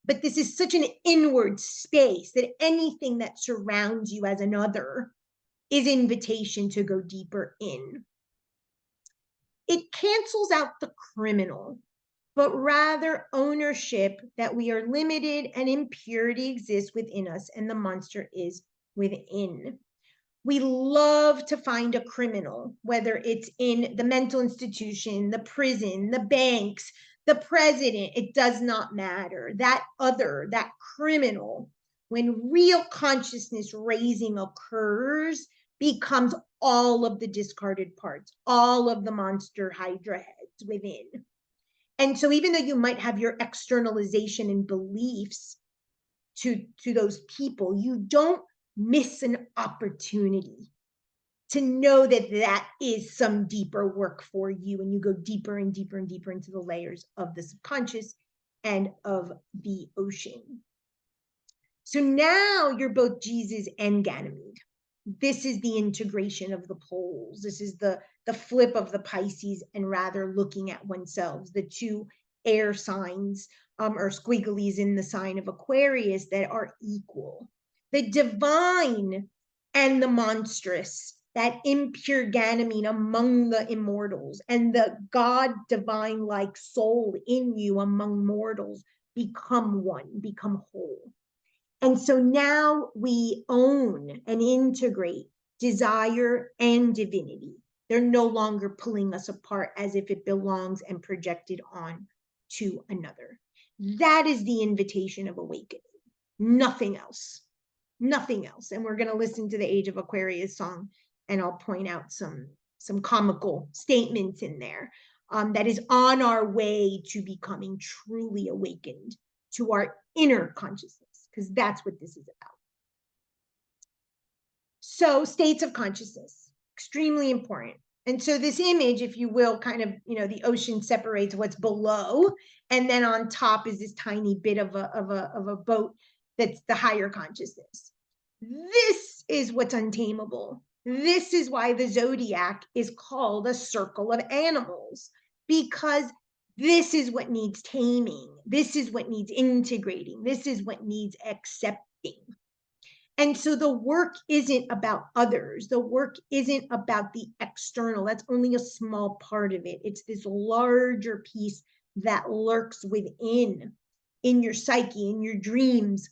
But this is such an inward space that anything that surrounds you as another is invitation to go deeper in. It cancels out the criminal, but rather ownership that we are limited and impurity exists within us and the monster is within. We love to find a criminal, whether it's in the mental institution, the prison, the banks, the president, it does not matter. That other, that criminal, when real consciousness raising occurs, becomes all of the discarded parts, all of the monster hydra heads within. And so even though you might have your externalization and beliefs to those people, you don't miss an opportunity to know that that is some deeper work for you, and you go deeper and deeper and deeper into the layers of the subconscious and of the ocean. So now you're both Jesus and Ganymede. This is the integration of the poles. This is the flip of the Pisces, and rather looking at oneself, the two air signs or squigglies in the sign of Aquarius that are equal. The divine and the monstrous, that impure Ganymede among the immortals, and the God divine-like soul in you among mortals become one, become whole. And so now we own and integrate desire and divinity. They're no longer pulling us apart as if it belongs and projected on to another. That is the invitation of awakening. Nothing else. Nothing else. And we're going to listen to the Age of Aquarius song, and I'll point out some comical statements in there that is on our way to becoming truly awakened to our inner consciousness, because that's what this is about. So states of consciousness, extremely important. And so this image, if you will, kind of, the ocean separates what's below, and then on top is this tiny bit of a boat that's the higher consciousness. This is what's untamable. This is why the zodiac is called a circle of animals, because This is what needs taming. This is what needs integrating. This is what needs accepting. And so the work isn't about others. The work isn't about the external. That's only a small part of it. It's this larger piece that lurks within, in your psyche, in your dreams,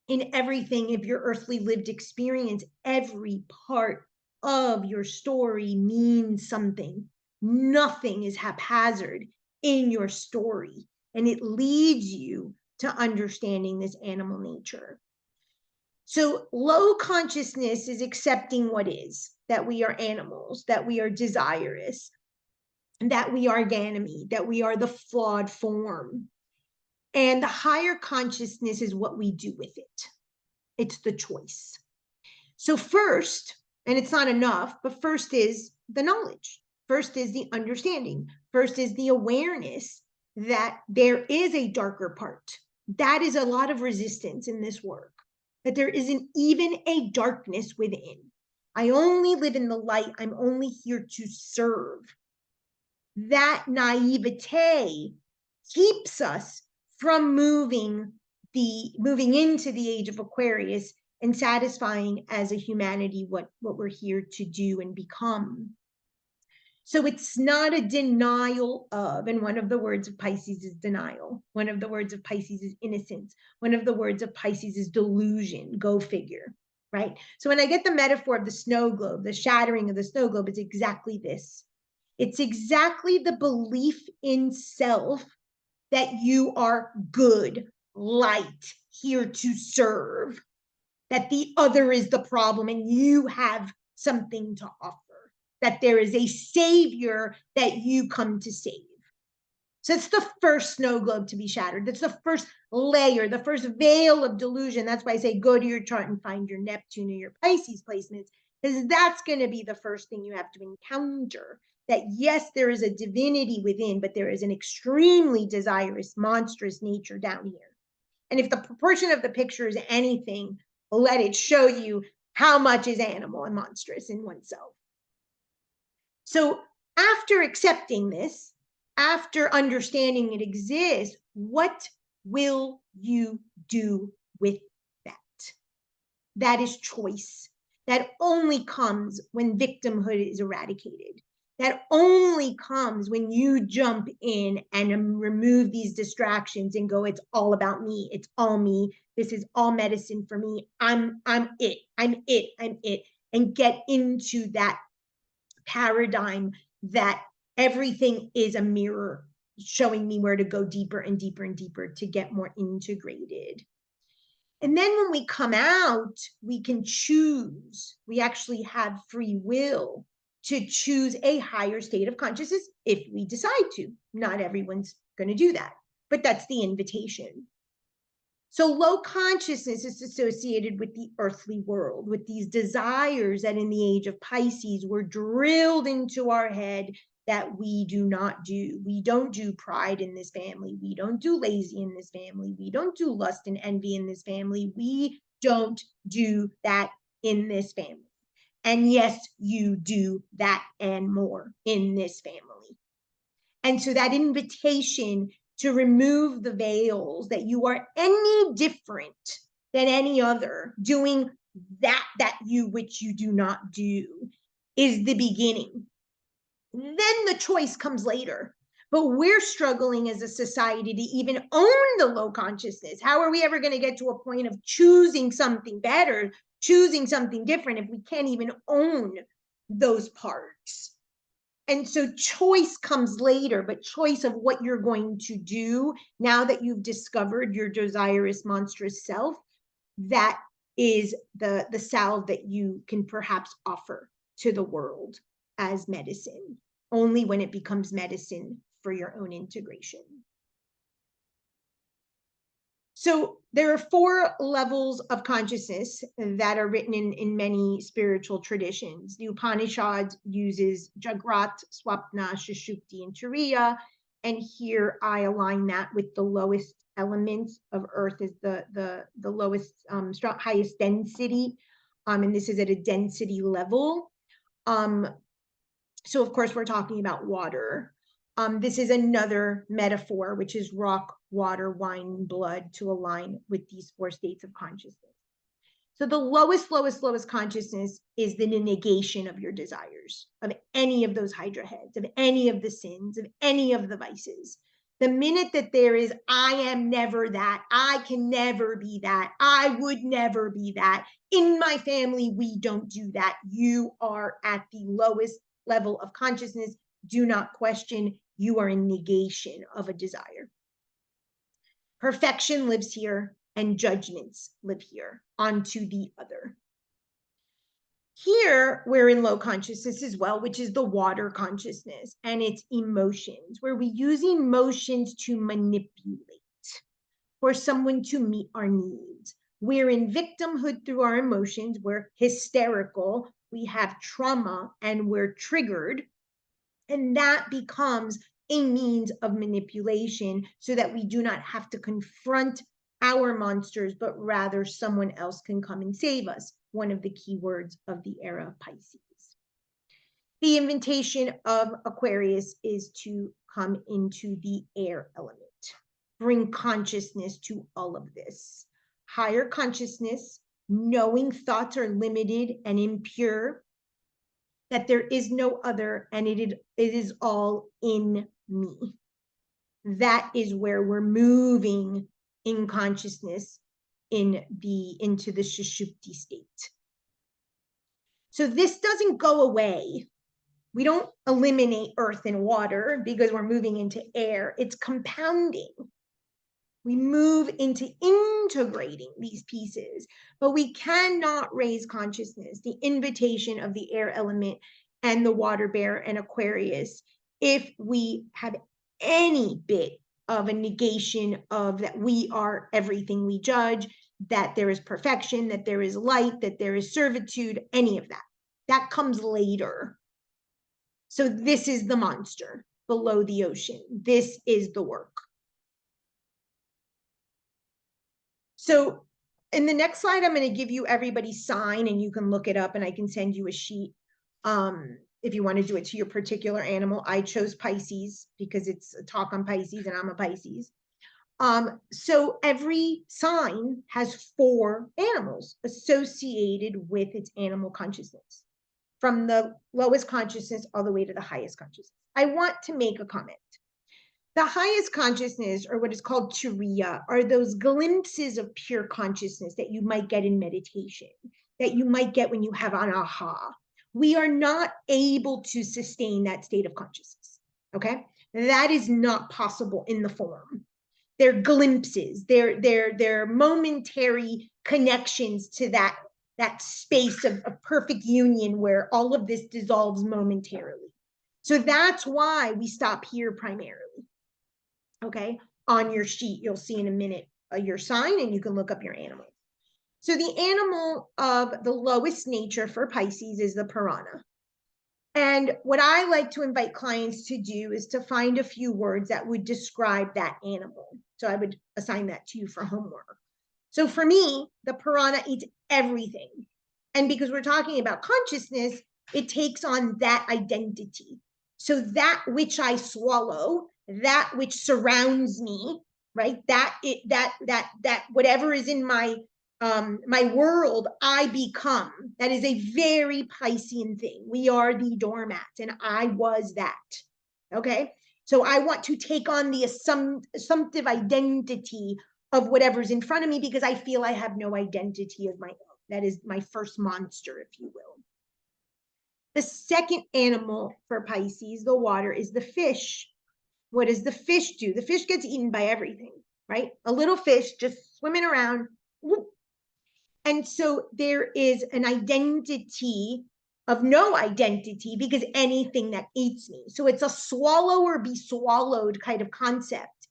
in everything of your earthly lived experience. Every part of your story means something. Nothing is haphazard in your story, and it leads you to understanding this animal nature. So low consciousness is accepting what is, that we are animals, that we are desirous, that we are Ganymede, that we are the flawed form. And the higher consciousness is what we do with it. It's the choice. So first, and it's not enough, but first is the knowledge. First is the understanding. First is the awareness that there is a darker part. That is a lot of resistance in this work, that there isn't even a darkness within. I only live in the light. I'm only here to serve. That naivete keeps us from moving into the age of Aquarius and satisfying as a humanity what we're here to do and become. So it's not a denial of, and one of the words of Pisces is denial. One of the words of Pisces is innocence. One of the words of Pisces is delusion, go figure, right? So when I get the metaphor of the snow globe, the shattering of the snow globe, it's exactly this. It's exactly the belief in self that you are good, light, here to serve, that the other is the problem and you have something to offer, that there is a savior that you come to save. So it's the first snow globe to be shattered. That's the first layer, the first veil of delusion. That's why I say go to your chart and find your Neptune or your Pisces placements, because that's going to be the first thing you have to encounter. That yes, there is a divinity within, but there is an extremely desirous, monstrous nature down here. And if the proportion of the picture is anything, let it show you how much is animal and monstrous in oneself. So after accepting this, after understanding it exists, what will you do with that? That is choice. That only comes when victimhood is eradicated. That only comes when you jump in and remove these distractions and go, it's all about me. It's all me. This is all medicine for me. I'm it. I'm it. I'm it. And get into that paradigm that everything is a mirror showing me where to go deeper and deeper and deeper to get more integrated. And then when we come out, we can choose. We actually have free will to choose a higher state of consciousness if we decide to. Not everyone's going to do that, but that's the invitation. So low consciousness is associated with the earthly world, with these desires that in the age of Pisces were drilled into our head that we do not do. We don't do pride in this family. We don't do lazy in this family. We don't do lust and envy in this family. We don't do that in this family. And yes, you do that and more in this family. And so that invitation to remove the veils, that you are any different than any other, doing that you which you do not do, is the beginning. Then the choice comes later. But we're struggling as a society to even own the low consciousness. How are we ever going to get to a point of choosing something better, choosing something different, if we can't even own those parts? And so choice comes later, but choice of what you're going to do now that you've discovered your desirous, monstrous self, that is the salve that you can perhaps offer to the world as medicine, only when it becomes medicine for your own integration. So there are 4 levels of consciousness that are written in many spiritual traditions. The Upanishad uses Jagrat, Swapna, Sushupti, and Turiya. And here I align that with the lowest elements of Earth as the lowest, highest density. And this is at a density level. So of course we're talking about water. This is another metaphor, which is rock, water, wine, blood, to align with these 4 states of consciousness. So the lowest consciousness is the negation of your desires, of any of those hydra heads, of any of the sins, of any of the vices. The minute that there is, I am never that, I can never be that, I would never be that, in my family, we don't do that, you are at the lowest level of consciousness. Do not question, you are in negation of a desire. Perfection lives here, and judgments live here, onto the other. Here, we're in low consciousness as well, which is the water consciousness, and it's emotions, where we use emotions to manipulate for someone to meet our needs. We're in victimhood through our emotions, we're hysterical, we have trauma, and we're triggered, and that becomes a means of manipulation so that we do not have to confront our monsters, but rather someone else can come and save us. One of the key words of the era of Pisces. The invitation of Aquarius is to come into the air element, bring consciousness to all of this. Higher consciousness, knowing thoughts are limited and impure, that there is no other, and it is all in me. That is where we're moving in consciousness into the Sushupti state. So this doesn't go away. We don't eliminate earth and water because we're moving into air. It's compounding. We move into integrating these pieces, but we cannot raise consciousness, the invitation of the air element and the water bear and Aquarius, if we have any bit of a negation of that we are everything we judge, that there is perfection, that there is light, that there is servitude, any of that. That comes later. So this is the monster below the ocean. This is the work. So in the next slide, I'm going to give you everybody's sign, and you can look it up, and I can send you a sheet if you want to do it to your particular animal. I chose Pisces because it's a talk on Pisces, and I'm a Pisces. So every sign has 4 animals associated with its animal consciousness, from the lowest consciousness all the way to the highest consciousness. I want to make a comment. The highest consciousness, or what is called Turiya, are those glimpses of pure consciousness that you might get in meditation, that you might get when you have an aha. We are not able to sustain that state of consciousness, okay? That is not possible in the form. They're glimpses, they're momentary connections to that space of perfect union where all of this dissolves momentarily. So that's why we stop here primarily. Okay, on your sheet, you'll see in a minute your sign, and you can look up your animal. So the animal of the lowest nature for Pisces is the piranha. And what I like to invite clients to do is to find a few words that would describe that animal. So I would assign that to you for homework. So for me, the piranha eats everything. And because we're talking about consciousness, it takes on that identity. So that which I swallow, that which surrounds me, right? That whatever is in my world, I become. That is a very Piscean thing. We are the doormat, and I was that. Okay, so I want to take on the assumptive identity of whatever's in front of me because I feel I have no identity of my own. That is my first monster, if you will. The second animal for Pisces, the water, is the fish. What does the fish do? The fish gets eaten by everything, right? A little fish just swimming around. Whoop. And so there is an identity of no identity because anything that eats me. So it's a swallow or be swallowed kind of concept.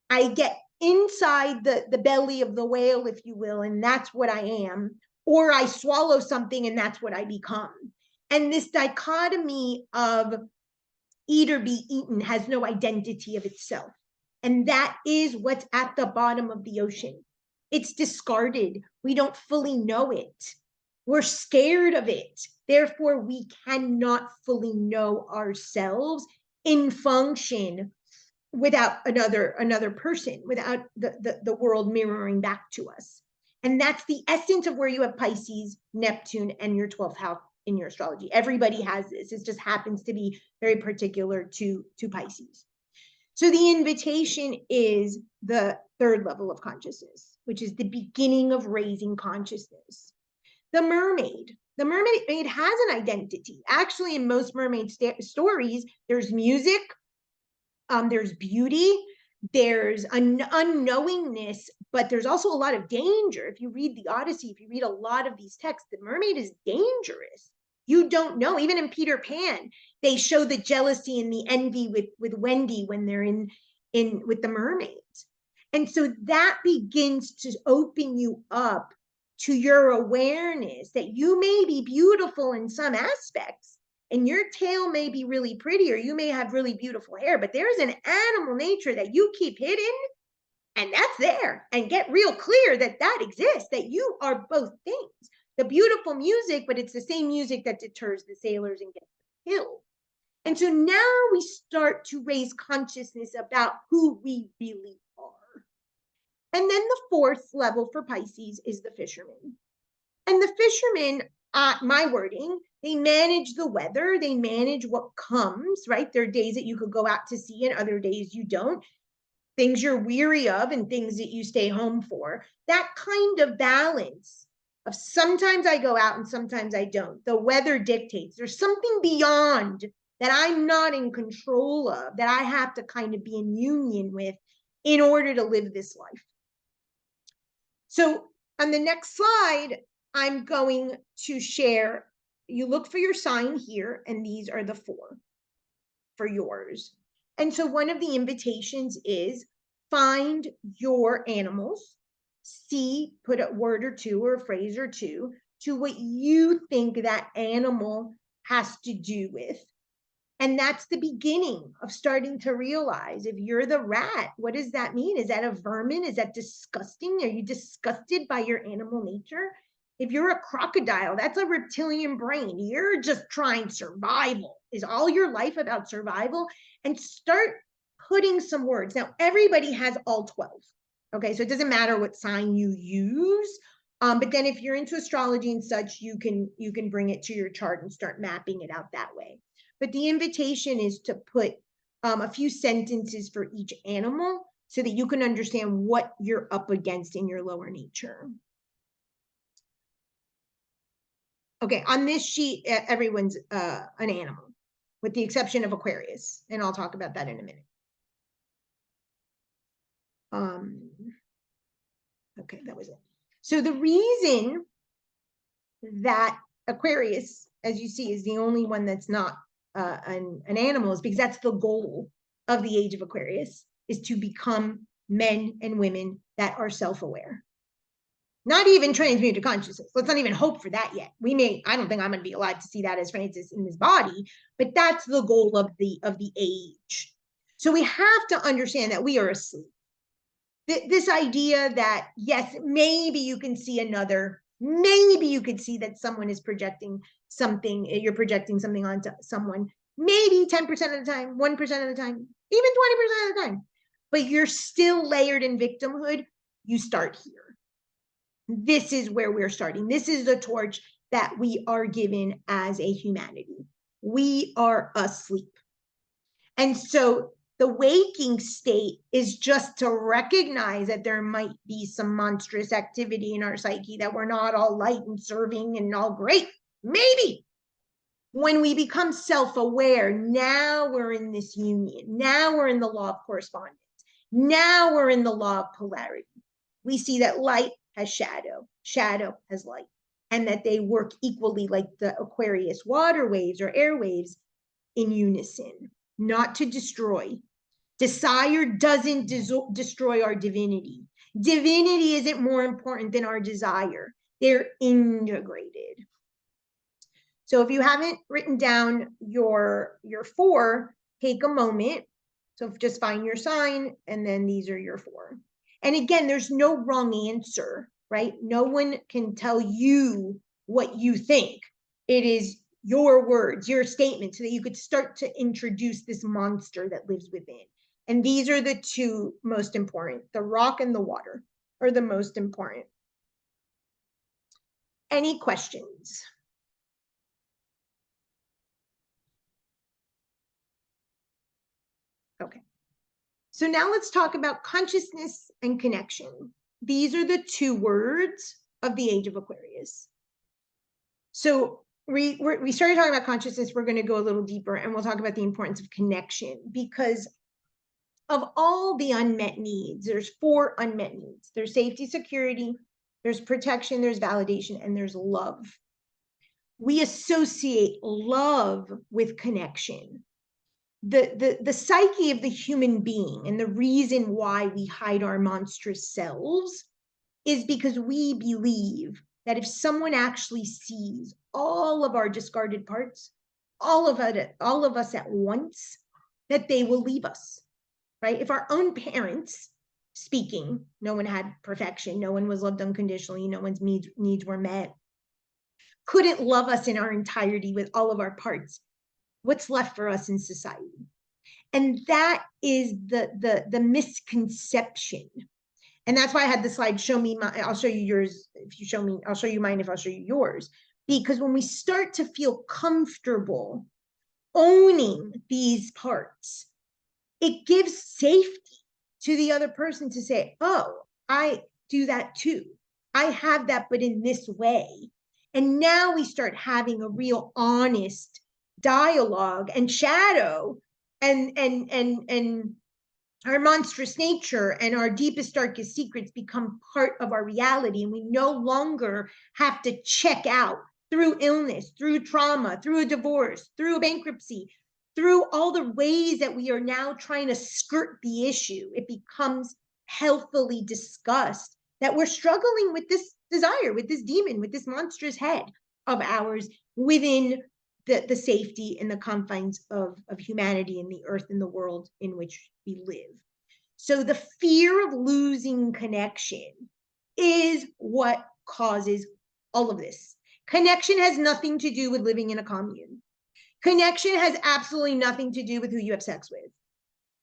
I get inside the belly of the whale, if you will, and that's what I am. Or I swallow something and that's what I become. And this dichotomy of eat or be eaten has no identity of itself. And that is what's at the bottom of the ocean. It's discarded. We don't fully know it. We're scared of it. Therefore, we cannot fully know ourselves in function without another person, without the world mirroring back to us. And that's the essence of where you have Pisces, Neptune, and your 12th house in your astrology. Everybody has this. It just happens to be very particular to Pisces. So the invitation is the third level of consciousness, which is the beginning of raising consciousness. The mermaid has an identity. Actually, in most mermaid stories, there's music, there's beauty, there's an unknowingness, but there's also a lot of danger. If you read the Odyssey, if you read a lot of these texts, the mermaid is dangerous. You don't know. Even in Peter Pan, they show the jealousy and the envy with Wendy when they're in with the mermaids. And so that begins to open you up to your awareness that you may be beautiful in some aspects, and your tail may be really pretty, or you may have really beautiful hair, but there's an animal nature that you keep hidden, and that's there. And get real clear that that exists, that you are both things. The beautiful music, but it's the same music that deters the sailors and gets them killed. And so now we start to raise consciousness about who we really are. And then the fourth level for Pisces is the fisherman. And the fishermen, my wording, they manage the weather, they manage what comes, right? There are days that you could go out to sea and other days you don't. Things you're weary of and things that you stay home for. That kind of balance of sometimes I go out and sometimes I don't. The weather dictates. There's something beyond that I'm not in control of, that I have to kind of be in union with in order to live this life. So on the next slide, I'm going to share, you look for your sign here, and these are the 4 for yours. And so one of the invitations is find your animals, put a word or two or a phrase or two to what you think that animal has to do with. And that's the beginning of starting to realize, if you're the rat, what does that mean? Is that a vermin? Is that disgusting? Are you disgusted by your animal nature? If you're a crocodile, that's a reptilian brain. You're just trying survival. Is all your life about survival? And start putting some words. Now, everybody has all 12. Okay, so it doesn't matter what sign you use. But then if you're into astrology and such, you can bring it to your chart and start mapping it out that way. But the invitation is to put a few sentences for each animal so that you can understand what you're up against in your lower nature. Okay, on this sheet, everyone's an animal, with the exception of Aquarius, and I'll talk about that in a minute. Okay, that was it. So the reason that Aquarius, as you see, is the only one that's not an animal is because that's the goal of the Age of Aquarius, is to become men and women that are self-aware. Not even transmuted consciousness. Let's not even hope for that yet. I don't think I'm going to be alive to see that as Francis in this body, but that's the goal of the age. So we have to understand that we are asleep. This idea that, yes, maybe you can see maybe you could see that someone is projecting something, you're projecting something onto someone, maybe 10% of the time, 1% of the time, even 20% of the time, but you're still layered in victimhood. You start here. This is where we're starting. This is the torch that we are given as a humanity. We are asleep. And so the waking state is just to recognize that there might be some monstrous activity in our psyche, that we're not all light and serving and all great. Maybe. When we become self-aware, now we're in this union. Now we're in the law of correspondence. Now we're in the law of polarity. We see that light has shadow, shadow has light, and that they work equally, like the Aquarius water waves or air waves, in unison, not to destroy. Desire doesn't destroy our divinity. Divinity isn't more important than our desire. They're integrated. So if you haven't written down your 4, take a moment. So just find your sign, and then these are your 4. And again, there's no wrong answer, right? No one can tell you what you think. It is your words, your statements, so that you could start to introduce this monster that lives within. And these are the two most important. The rock and the water are the most important. Any questions? Okay. So now let's talk about consciousness and connection. These are the two words of the Age of Aquarius. So we started talking about consciousness. We're going to go a little deeper, and we'll talk about the importance of connection, because of all the unmet needs, there's 4 unmet needs. There's safety, security, there's protection, there's validation, and there's love. We associate love with connection. The psyche of the human being, and the reason why we hide our monstrous selves, is because we believe that if someone actually sees all of our discarded parts, all of us at once, that they will leave us, right? If our own parents, speaking, no one had perfection, no one was loved unconditionally, no one's needs were met, couldn't love us in our entirety with all of our parts, what's left for us in society? And that is the misconception. And that's why I had the slide, show me my, I'll show you yours. If you show me, I'll show you mine if I'll show you yours. Because when we start to feel comfortable owning these parts, it gives safety to the other person to say, oh, I do that too. I have that, but in this way. And now we start having a real honest dialogue and shadow and our monstrous nature and our deepest, darkest secrets become part of our reality. And we no longer have to check out through illness, through trauma, through a divorce, through a bankruptcy, through all the ways that we are now trying to skirt the issue. It becomes healthfully discussed that we're struggling with this desire, with this demon, with this monstrous head of ours within the safety and the confines of humanity and the earth and the world in which we live. So the fear of losing connection is what causes all of this. Connection has nothing to do with living in a commune. Connection has absolutely nothing to do with who you have sex with.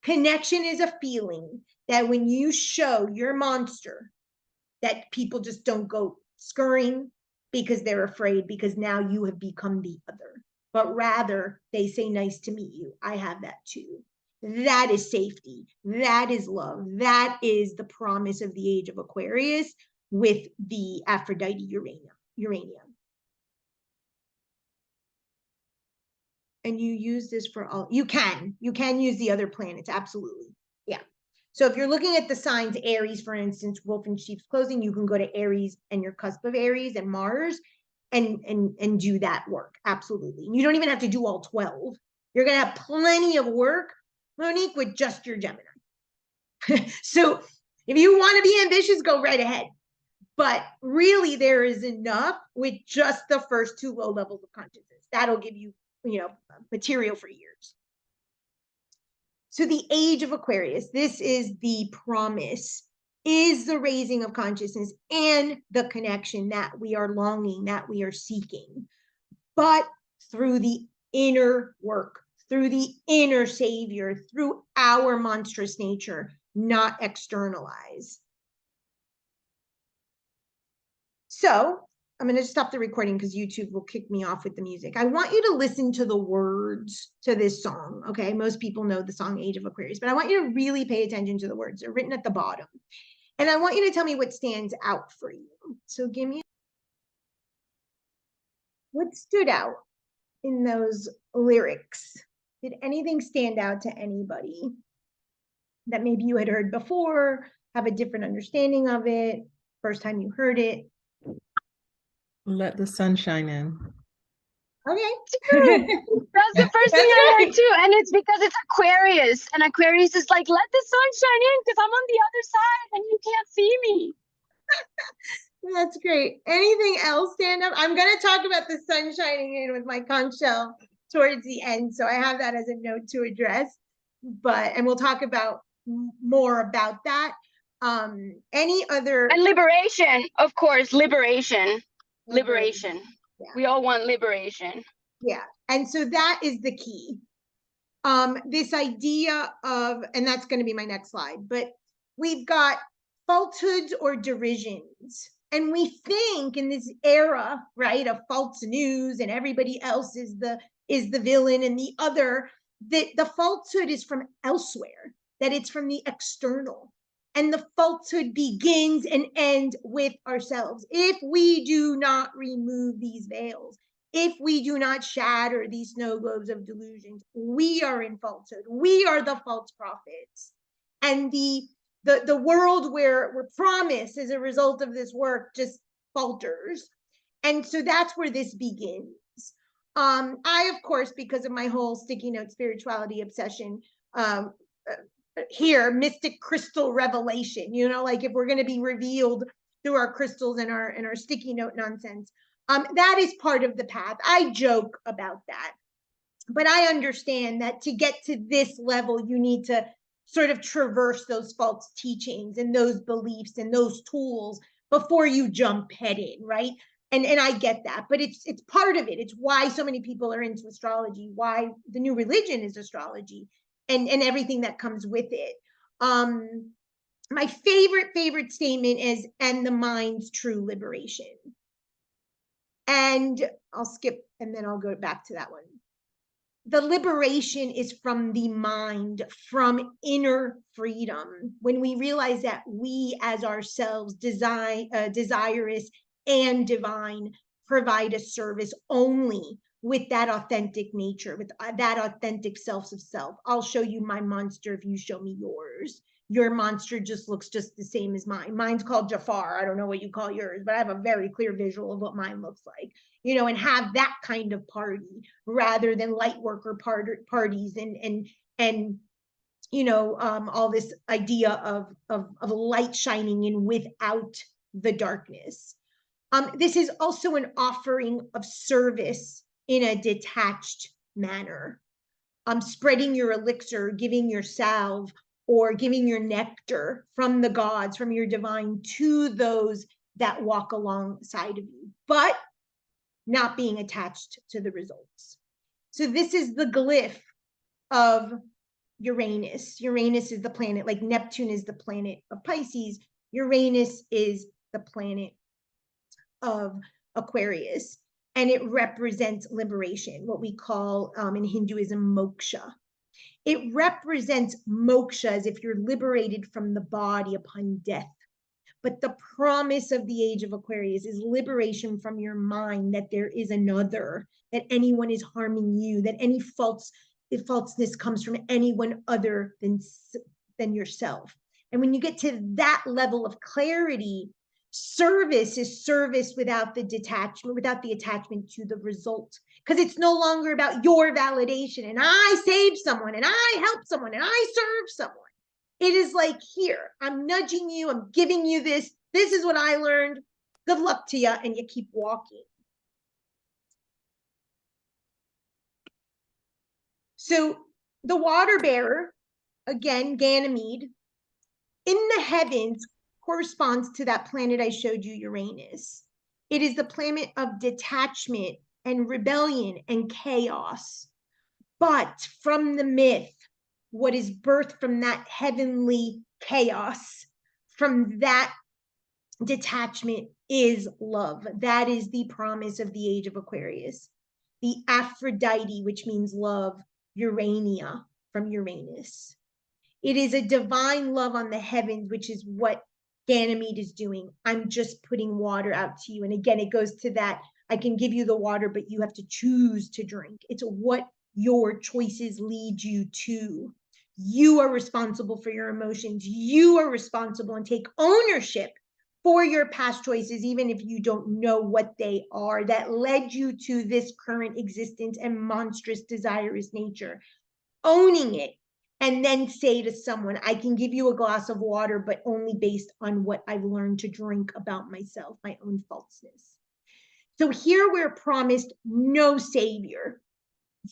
Connection is a feeling that when you show your monster, that people just don't go scurrying because they're afraid, because now you have become the other. But rather they say, nice to meet you. I have that too. That is safety. That is love. That is the promise of the Age of Aquarius with the Aphrodite Urania. And you use this for all, you can use the other planets, absolutely. Yeah. So if you're looking at the signs, Aries, for instance, wolf in sheep's clothing, you can go to Aries and your cusp of Aries and Mars and do that work. Absolutely. You don't even have to do all 12. You're going to have plenty of work, Monique, with just your Gemini. So if you want to be ambitious, go right ahead. But really, there is enough with just the first 2 low levels of consciousness. That'll give you, material for years. So the Age of Aquarius, this is the promise, is the raising of consciousness and the connection that we are longing, that we are seeking, but through the inner work, through the inner savior, through our monstrous nature, not externalize. So I'm going to stop the recording because YouTube will kick me off with the music. I want you to listen to the words to this song. Okay. Most people know the song Age of Aquarius, but I want you to really pay attention to the words. They're written at the bottom. And I want you to tell me what stands out for you. So give me what stood out in those lyrics. Did anything stand out to anybody that maybe you had heard before, have a different understanding of it, first time you heard it? Let the sun shine in. Okay. That's the first thing I heard too. And it's because it's Aquarius. And Aquarius is like, let the sun shine in because I'm on the other side and you can't see me. That's great. Anything else stand up? I'm going to talk about the sun shining in with my conch shell towards the end. So I have that as a note to address. And we'll talk about more about that. Any other? And liberation, of course, liberation. Yeah. We all want liberation. Yeah. And so that is the key. This idea of, and that's going to be my next slide, but we've got falsehoods or derisions. And we think in this era, right, of false news and everybody else is the villain and the other, that the falsehood is from elsewhere, that it's from the external. And the falsehood begins and ends with ourselves. If we do not remove these veils, if we do not shatter these snow globes of delusions, we are in falsehood. We are the false prophets. And the world where we're promised as a result of this work just falters. And so that's where this begins. I, of course, because of my whole sticky note spirituality obsession, here, mystic crystal revelation, you know, like if we're going to be revealed through our crystals and our sticky note nonsense, that is part of the path. I joke about that, but I understand that to get to this level, you need to sort of traverse those false teachings and those beliefs and those tools before you jump head in, right? And I get that, but it's part of it. It's why so many people are into astrology, why the new religion is astrology, and everything that comes with it. My favorite statement is, and the mind's true liberation. And I'll skip and then I'll go back to that one. The liberation is from the mind, from inner freedom. When we realize that we as ourselves, desirous and divine, provide a service only with that authentic nature, with that authentic self of self. I'll show you my monster if you show me yours. Your monster just looks just the same as mine. Mine's called Jafar. I don't know what you call yours, but I have a very clear visual of what mine looks like, you know, and have that kind of party rather than light worker parties and you know, all this idea of light shining in without the darkness. This is also an offering of service in a detached manner. Spreading your elixir, giving your salve, or giving your nectar from the gods, from your divine, to those that walk alongside of you, but not being attached to the results. So this is the glyph of Uranus. Uranus is the planet, like Neptune is the planet of Pisces. Uranus is the planet of Aquarius, and it represents liberation, what we call in Hinduism moksha. It represents moksha as if you're liberated from the body upon death. But the promise of the Age of Aquarius is liberation from your mind, that there is another, that anyone is harming you, that any falseness comes from anyone other than yourself. And when you get to that level of clarity, service is service without the detachment, without the attachment to the result. Because it's no longer about your validation and I saved someone and I helped someone and I served someone. It is like, here, I'm nudging you, I'm giving you this. This is what I learned. Good luck to you, and you keep walking. So the water bearer, again, Ganymede, in the heavens corresponds to that planet I showed you, Uranus. It is the planet of detachment and rebellion and chaos. But from the myth, what is birthed from that heavenly chaos, from that detachment, is love. That is the promise of the Age of Aquarius. The Aphrodite, which means love, Urania, from Uranus. It is a divine love on the heavens, which is what Ganymede is doing. I'm just putting water out to you. And again, it goes to that, I can give you the water, but you have to choose to drink. It's what your choices lead you to. You are responsible for your emotions. You are responsible and take ownership for your past choices, even if you don't know what they are, that led you to this current existence and monstrous, desirous nature. Owning it, and then say to someone, I can give you a glass of water, but only based on what I've learned to drink about myself, my own falseness. So here we're promised no savior.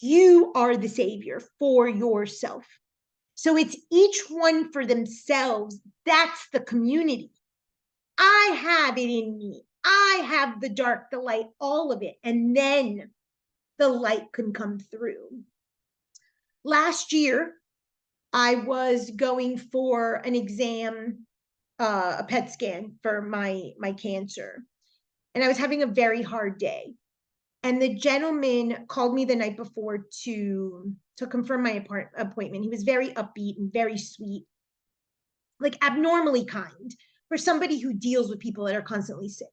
You are the savior for yourself. So it's each one for themselves. That's the community. I have it in me. I have the dark, the light, all of it. And then the light can come through. Last year, I was going for an exam, a PET scan for my cancer, and I was having a very hard day. And the gentleman called me the night before to confirm my appointment. He was very upbeat and very sweet, like abnormally kind for somebody who deals with people that are constantly sick.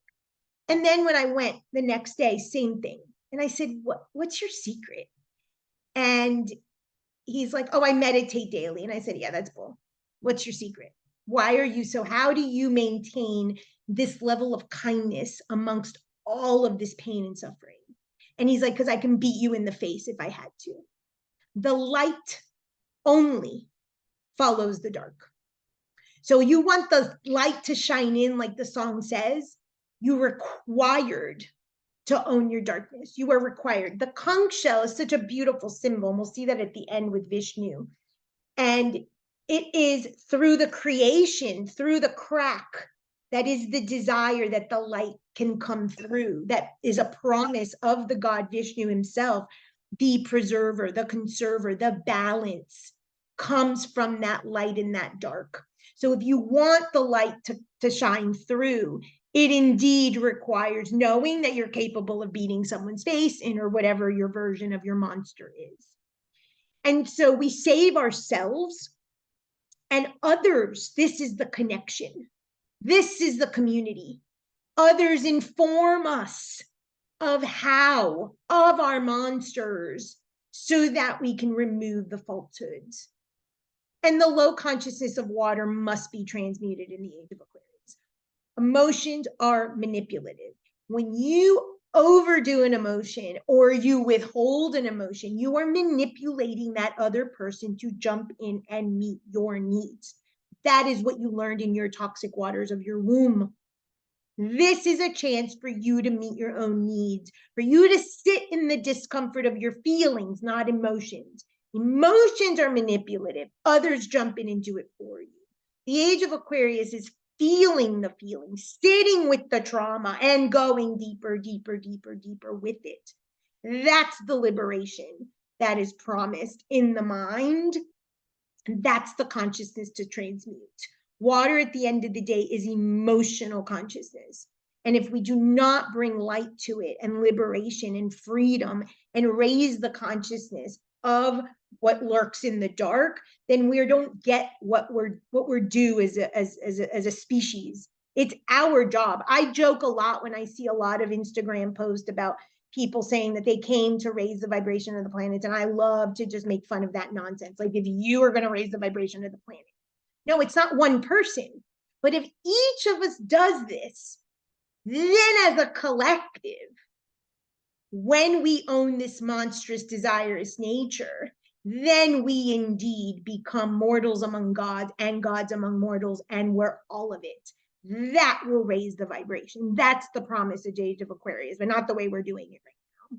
And then when I went the next day, same thing. And I said, what's your secret? And he's like, oh, I meditate daily. And I said, yeah, that's bull. What's your secret? Why are you how do you maintain this level of kindness amongst all of this pain and suffering? And he's like, because I can beat you in the face if I had to. The light only follows the dark. So you want the light to shine in, like the song says, you're required to own your darkness. You are required. The conch shell is such a beautiful symbol. And we'll see that at the end with Vishnu. And it is through the creation, through the crack, that is the desire that the light can come through. That is a promise of the god Vishnu himself. The preserver, the conserver, the balance comes from that light and that dark. So if you want the light to shine through, it indeed requires knowing that you're capable of beating someone's face in, or whatever your version of your monster is. And so we save ourselves and others. This is the connection. This is the community. Others inform us of how, of our monsters, so that we can remove the falsehoods. And the low consciousness of water must be transmuted in the Age of Aquarius. Emotions are manipulative. When you overdo an emotion or you withhold an emotion, you are manipulating that other person to jump in and meet your needs. That is what you learned in your toxic waters of your womb. This is a chance for you to meet your own needs, for you to sit in the discomfort of your feelings, not emotions. Emotions are manipulative. Others jump in and do it for you. The Age of Aquarius is feeling the feelings, sitting with the trauma and going deeper, deeper, deeper, deeper with it. That's the liberation that is promised in the mind. That's the consciousness to transmute. Water at the end of the day is emotional consciousness. And if we do not bring light to it and liberation and freedom and raise the consciousness of what lurks in the dark, then we don't get what we're due as a species. It's our job. I joke a lot when I see a lot of Instagram posts about people saying that they came to raise the vibration of the planet. And I love to just make fun of that nonsense. Like, if you are going to raise the vibration of the planet. No, it's not one person. But if each of us does this, then as a collective, when we own this monstrous, desirous nature, then we indeed become mortals among gods and gods among mortals, and we're all of it. That will raise the vibration. That's the promise of Age of Aquarius, but not the way we're doing it right now.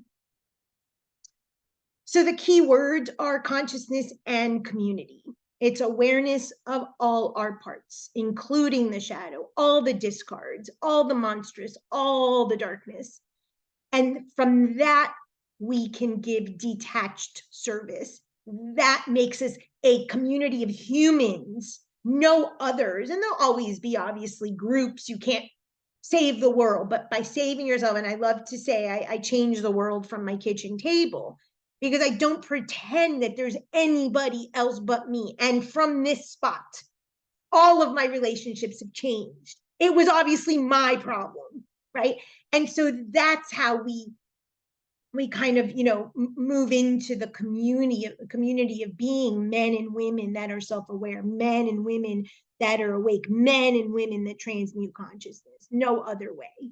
So the key words are consciousness and community. It's awareness of all our parts, including the shadow, all the discards, all the monstrous, all the darkness. And from that, we can give detached service. That makes us a community of humans, no others. And there'll always be, obviously, groups. You can't save the world, but by saving yourself, and I love to say I change the world from my kitchen table, because I don't pretend that there's anybody else but me. And from this spot, all of my relationships have changed. It was obviously my problem, right? And so that's how we kind of, move into the community of being men and women that are self-aware, men and women that are awake, men and women that transmute consciousness. No other way.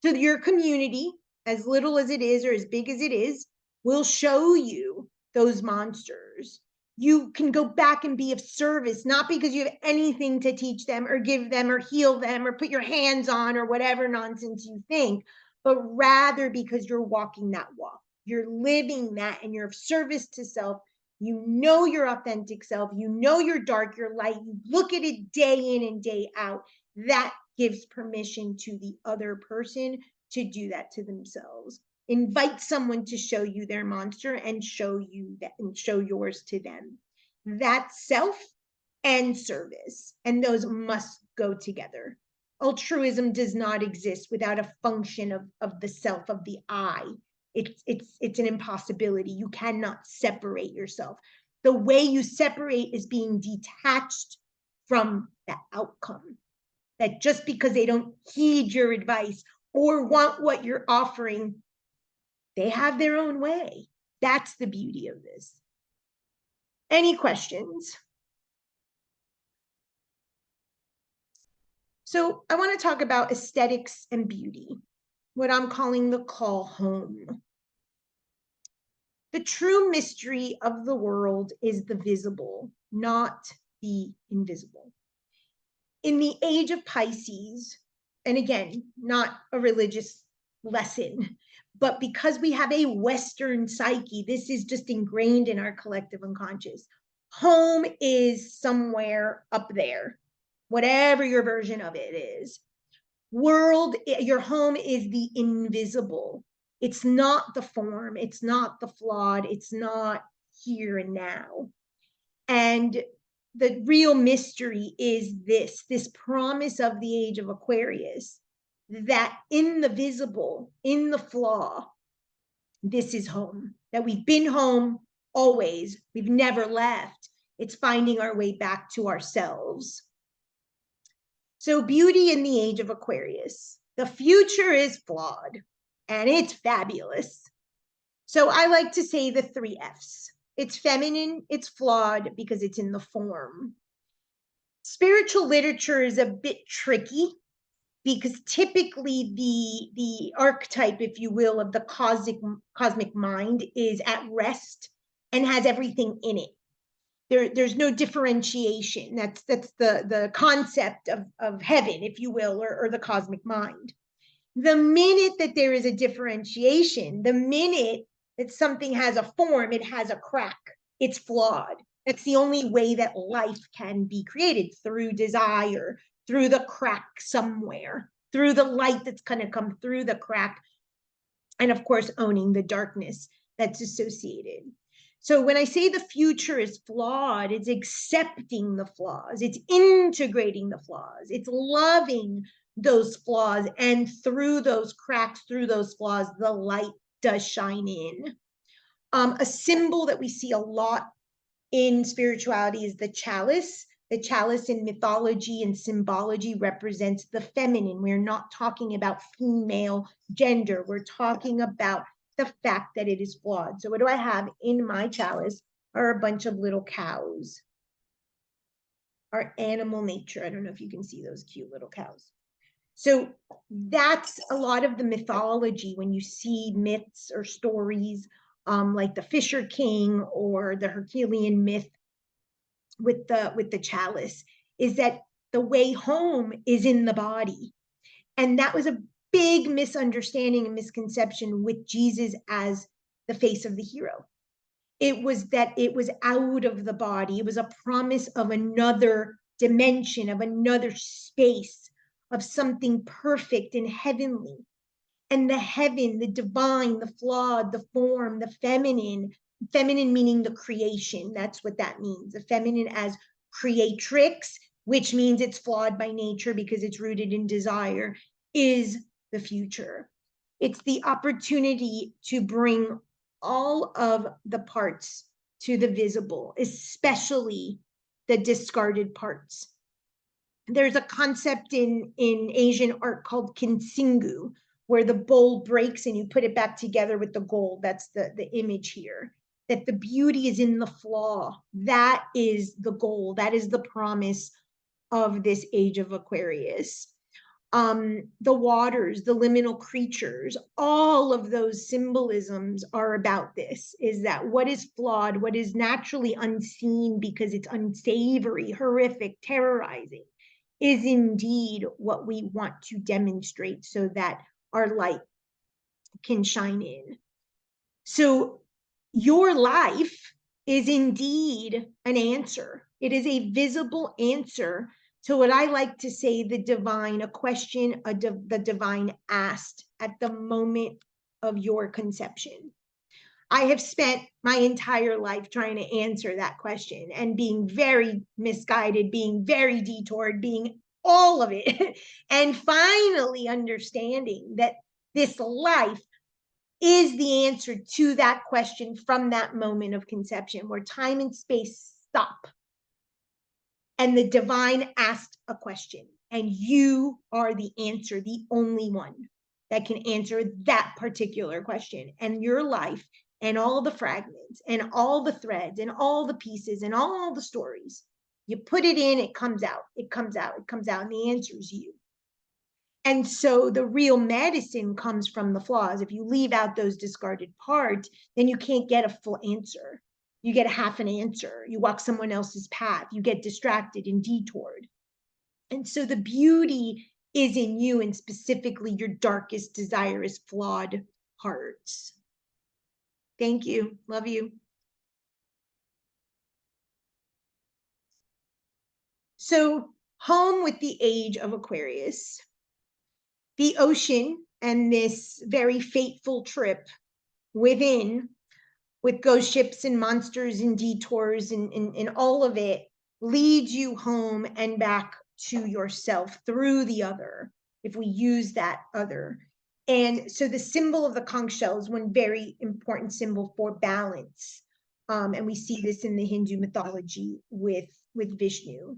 So your community, as little as it is or as big as it is, will show you those monsters. You can go back and be of service, not because you have anything to teach them or give them or heal them or put your hands on or whatever nonsense you think, but rather because you're walking that walk. You're living that, and you're of service to self. You know your authentic self. You know your dark, your light. You look at it day in and day out. That gives permission to the other person to do that to themselves. Invite someone to show you their monster and show you that and show yours to them. That's self and service, and those must go together. Altruism does not exist without a function of the self, of the I. It's an impossibility. You cannot separate yourself. The way you separate is being detached from the outcome. That just because they don't heed your advice or want what you're offering, they have their own way. That's the beauty of this. Any questions? So I want to talk about aesthetics and beauty, what I'm calling the call home. The true mystery of the world is the visible, not the invisible. In the age of Pisces, and again, not a religious lesson, but because we have a Western psyche, this is just ingrained in our collective unconscious. Home is somewhere up there, whatever your version of it is. World, your home is the invisible. It's not the form, it's not the flawed, it's not here and now. And the real mystery is this promise of the age of Aquarius, that in the visible, in the flaw, this is home, that we've been home always, we've never left. It's finding our way back to ourselves. So beauty in the age of Aquarius. The future is flawed and it's fabulous. So I like to say the 3 F's. It's feminine, it's flawed because it's in the form. Spiritual literature is a bit tricky because typically the archetype, if you will, of the cosmic mind is at rest and has everything in it. There's no differentiation. That's the concept of heaven, if you will, or the cosmic mind. The minute that there is a differentiation, the minute that something has a form, it has a crack, it's flawed. That's the only way that life can be created, through desire, through the crack somewhere, through the light that's going to come through the crack, and of course, owning the darkness that's associated. So when I say the future is flawed, it's accepting the flaws, it's integrating the flaws, it's loving those flaws, and through those cracks, through those flaws, the light does shine in. A symbol that we see a lot in spirituality is the chalice. The chalice in mythology and symbology represents the feminine. We're not talking about female gender. We're talking about the fact that it is flawed. So what do I have in my chalice are a bunch of little cows. Our animal nature. I don't know if you can see those cute little cows. So that's a lot of the mythology when you see myths or stories like the Fisher King or the Herculean myth with the chalice, is that the way home is in the body. And that was a big misunderstanding and misconception with Jesus as the face of the hero. It was that it was out of the body. It was a promise of another dimension, of another space, of something perfect and heavenly. And the heaven, the divine, the flawed, the form, the feminine meaning the creation. That's what that means. The feminine as creatrix, which means it's flawed by nature because it's rooted in desire, is the future. It's the opportunity to bring all of the parts to the visible, especially the discarded parts. There's a concept in Asian art called kintsugi, where the bowl breaks and you put it back together with the gold. That's the image here, that the beauty is in the flaw. That is the goal. That is the promise of this age of Aquarius. The waters, the liminal creatures, all of those symbolisms are about this, is that what is flawed, what is naturally unseen because it's unsavory, horrific, terrorizing, is indeed what we want to demonstrate so that our light can shine in. So your life is indeed an answer. It is a visible answer to what I like to say, the divine, a question the divine asked at the moment of your conception? I have spent my entire life trying to answer that question and being very misguided, being very detoured, being all of it, and finally understanding that this life is the answer to that question from that moment of conception, where time and space stop. And the divine asked a question, and you are the answer, the only one that can answer that particular question. And your life and all the fragments and all the threads and all the pieces and all the stories, you put it in, it comes out, it comes out, it comes out, and the answer is you. And so the real medicine comes from the flaws. If you leave out those discarded parts, then you can't get a full answer. You get a half an answer. You walk someone else's path. You get distracted and detoured. And so the beauty is in you, and specifically your darkest, desirous, flawed hearts. Thank you. Love you. So, home with the Age of Aquarius. The ocean and this very fateful trip within, with ghost ships and monsters and detours and all of it, leads you home and back to yourself through the other, if we use that other. And so the symbol of the conch shell is one very important symbol for balance. And we see this in the Hindu mythology with Vishnu.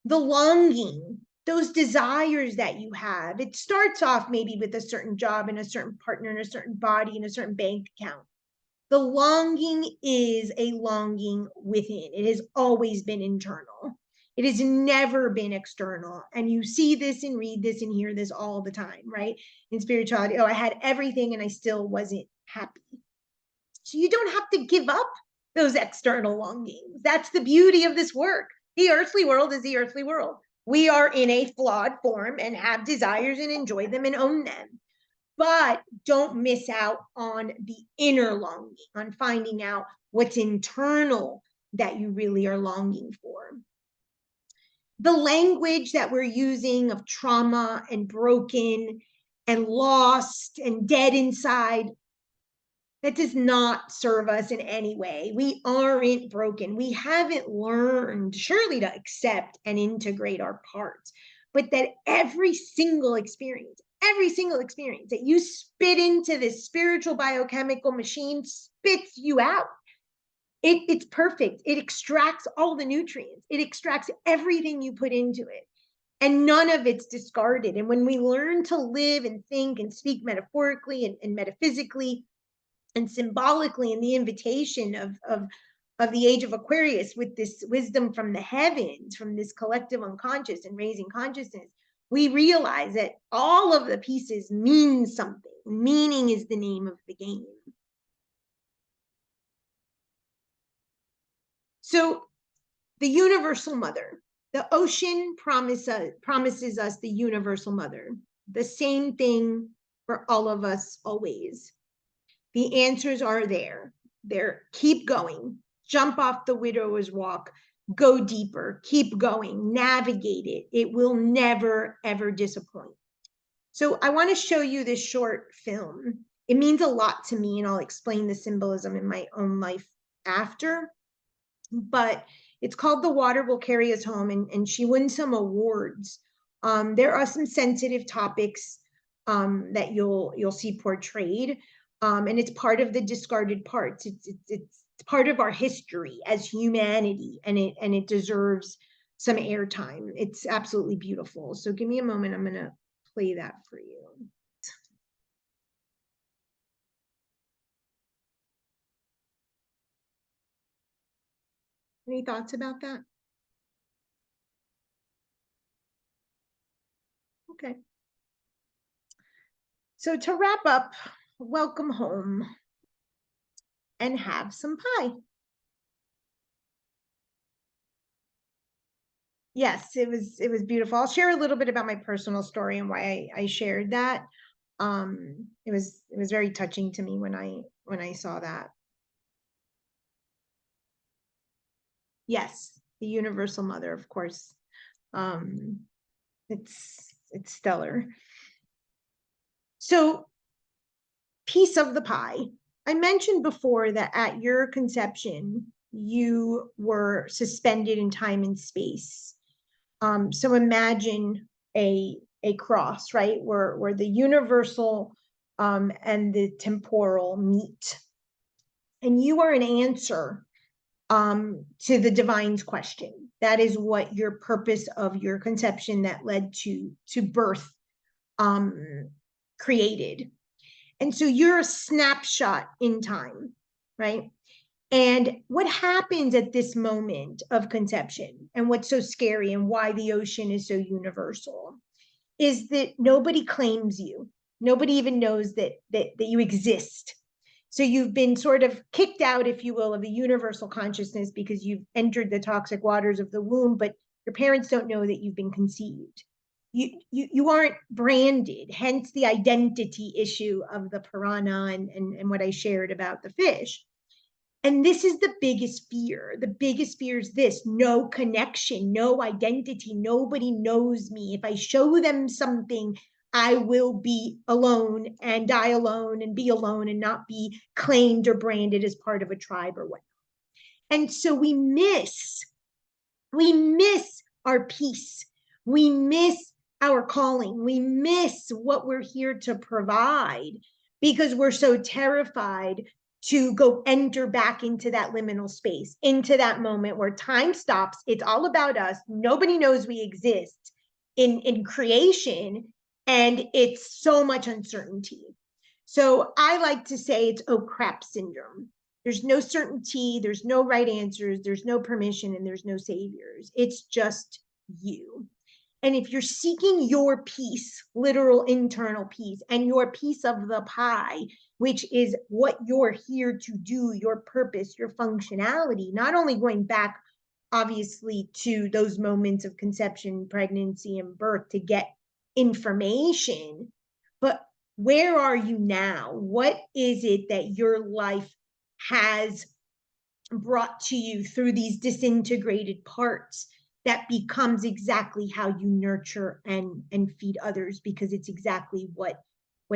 The longing, those desires that you have, it starts off maybe with a certain job and a certain partner and a certain body and a certain bank account. The longing is a longing within. It has always been internal. It has never been external. And you see this and read this and hear this all the time, right? In spirituality, oh, I had everything and I still wasn't happy. So you don't have to give up those external longings. That's the beauty of this work. The earthly world is the earthly world. We are in a flawed form and have desires and enjoy them and own them. But don't miss out on the inner longing, on finding out what's internal that you really are longing for. The language that we're using of trauma and broken and lost and dead inside, that does not serve us in any way. We aren't broken. We haven't learned, surely, to accept and integrate our parts, but that every single experience that you spit into this spiritual biochemical machine spits you out. It's perfect. It extracts all the nutrients. It extracts everything you put into it. And none of it's discarded. And when we learn to live and think and speak metaphorically and metaphysically and symbolically in the invitation of the Age of Aquarius, with this wisdom from the heavens, from this collective unconscious and raising consciousness, we realize that all of the pieces mean something. Meaning is the name of the game. So the universal mother, the ocean promises us the universal mother, the same thing for all of us always. The answers are there. Keep going. Jump off the widower's walk. Go deeper. Keep going. Navigate it. It will never, ever disappoint. So I want to show you this short film. It means a lot to me, and I'll explain the symbolism in my own life after. But it's called The Water Will Carry Us Home, and she won some awards. There are some sensitive topics that you'll see portrayed. And it's part of the discarded parts. It's part of our history as humanity, and it deserves some airtime. It's absolutely beautiful. So give me a moment. I'm gonna play that for you. Any thoughts about that? Okay. So to wrap up, welcome home and have some pie. Yes, it was beautiful. I'll share a little bit about my personal story and why I shared that. It was very touching to me when I saw that. Yes, the universal mother, of course. It's stellar. So piece of the pie. I mentioned before that at your conception, you were suspended in time and space. So imagine a cross, right? Where the universal and the temporal meet. And you are an answer to the divine's question. That is what your purpose of your conception that led to birth created. And so you're a snapshot in time, right? And what happens at this moment of conception, and what's so scary and why the ocean is so universal, is that nobody claims you. Nobody even knows that you exist. So you've been sort of kicked out, if you will, of the universal consciousness because you've entered the toxic waters of the womb, but your parents don't know that you've been conceived. You aren't branded, hence the identity issue of the piranha and what I shared about the fish. And this is the biggest fear. The biggest fear is this: no connection, no identity. Nobody knows me. If I show them something, I will be alone and die alone and be alone and not be claimed or branded as part of a tribe or whatnot. And so we miss our peace. We miss our calling. We miss what we're here to provide because we're so terrified to go enter back into that liminal space, into that moment where time stops. It's all about us. Nobody knows we exist in creation, and it's so much uncertainty. So I like to say it's oh crap syndrome. There's no certainty, there's no right answers, there's no permission, and there's no saviors. It's just you. And if you're seeking your peace, literal internal peace, and your piece of the pie, which is what you're here to do, your purpose, your functionality, not only going back, obviously, to those moments of conception, pregnancy, and birth to get information, but where are you now? What is it that your life has brought to you through these disintegrated parts that becomes exactly how you nurture and feed others, because it's exactly what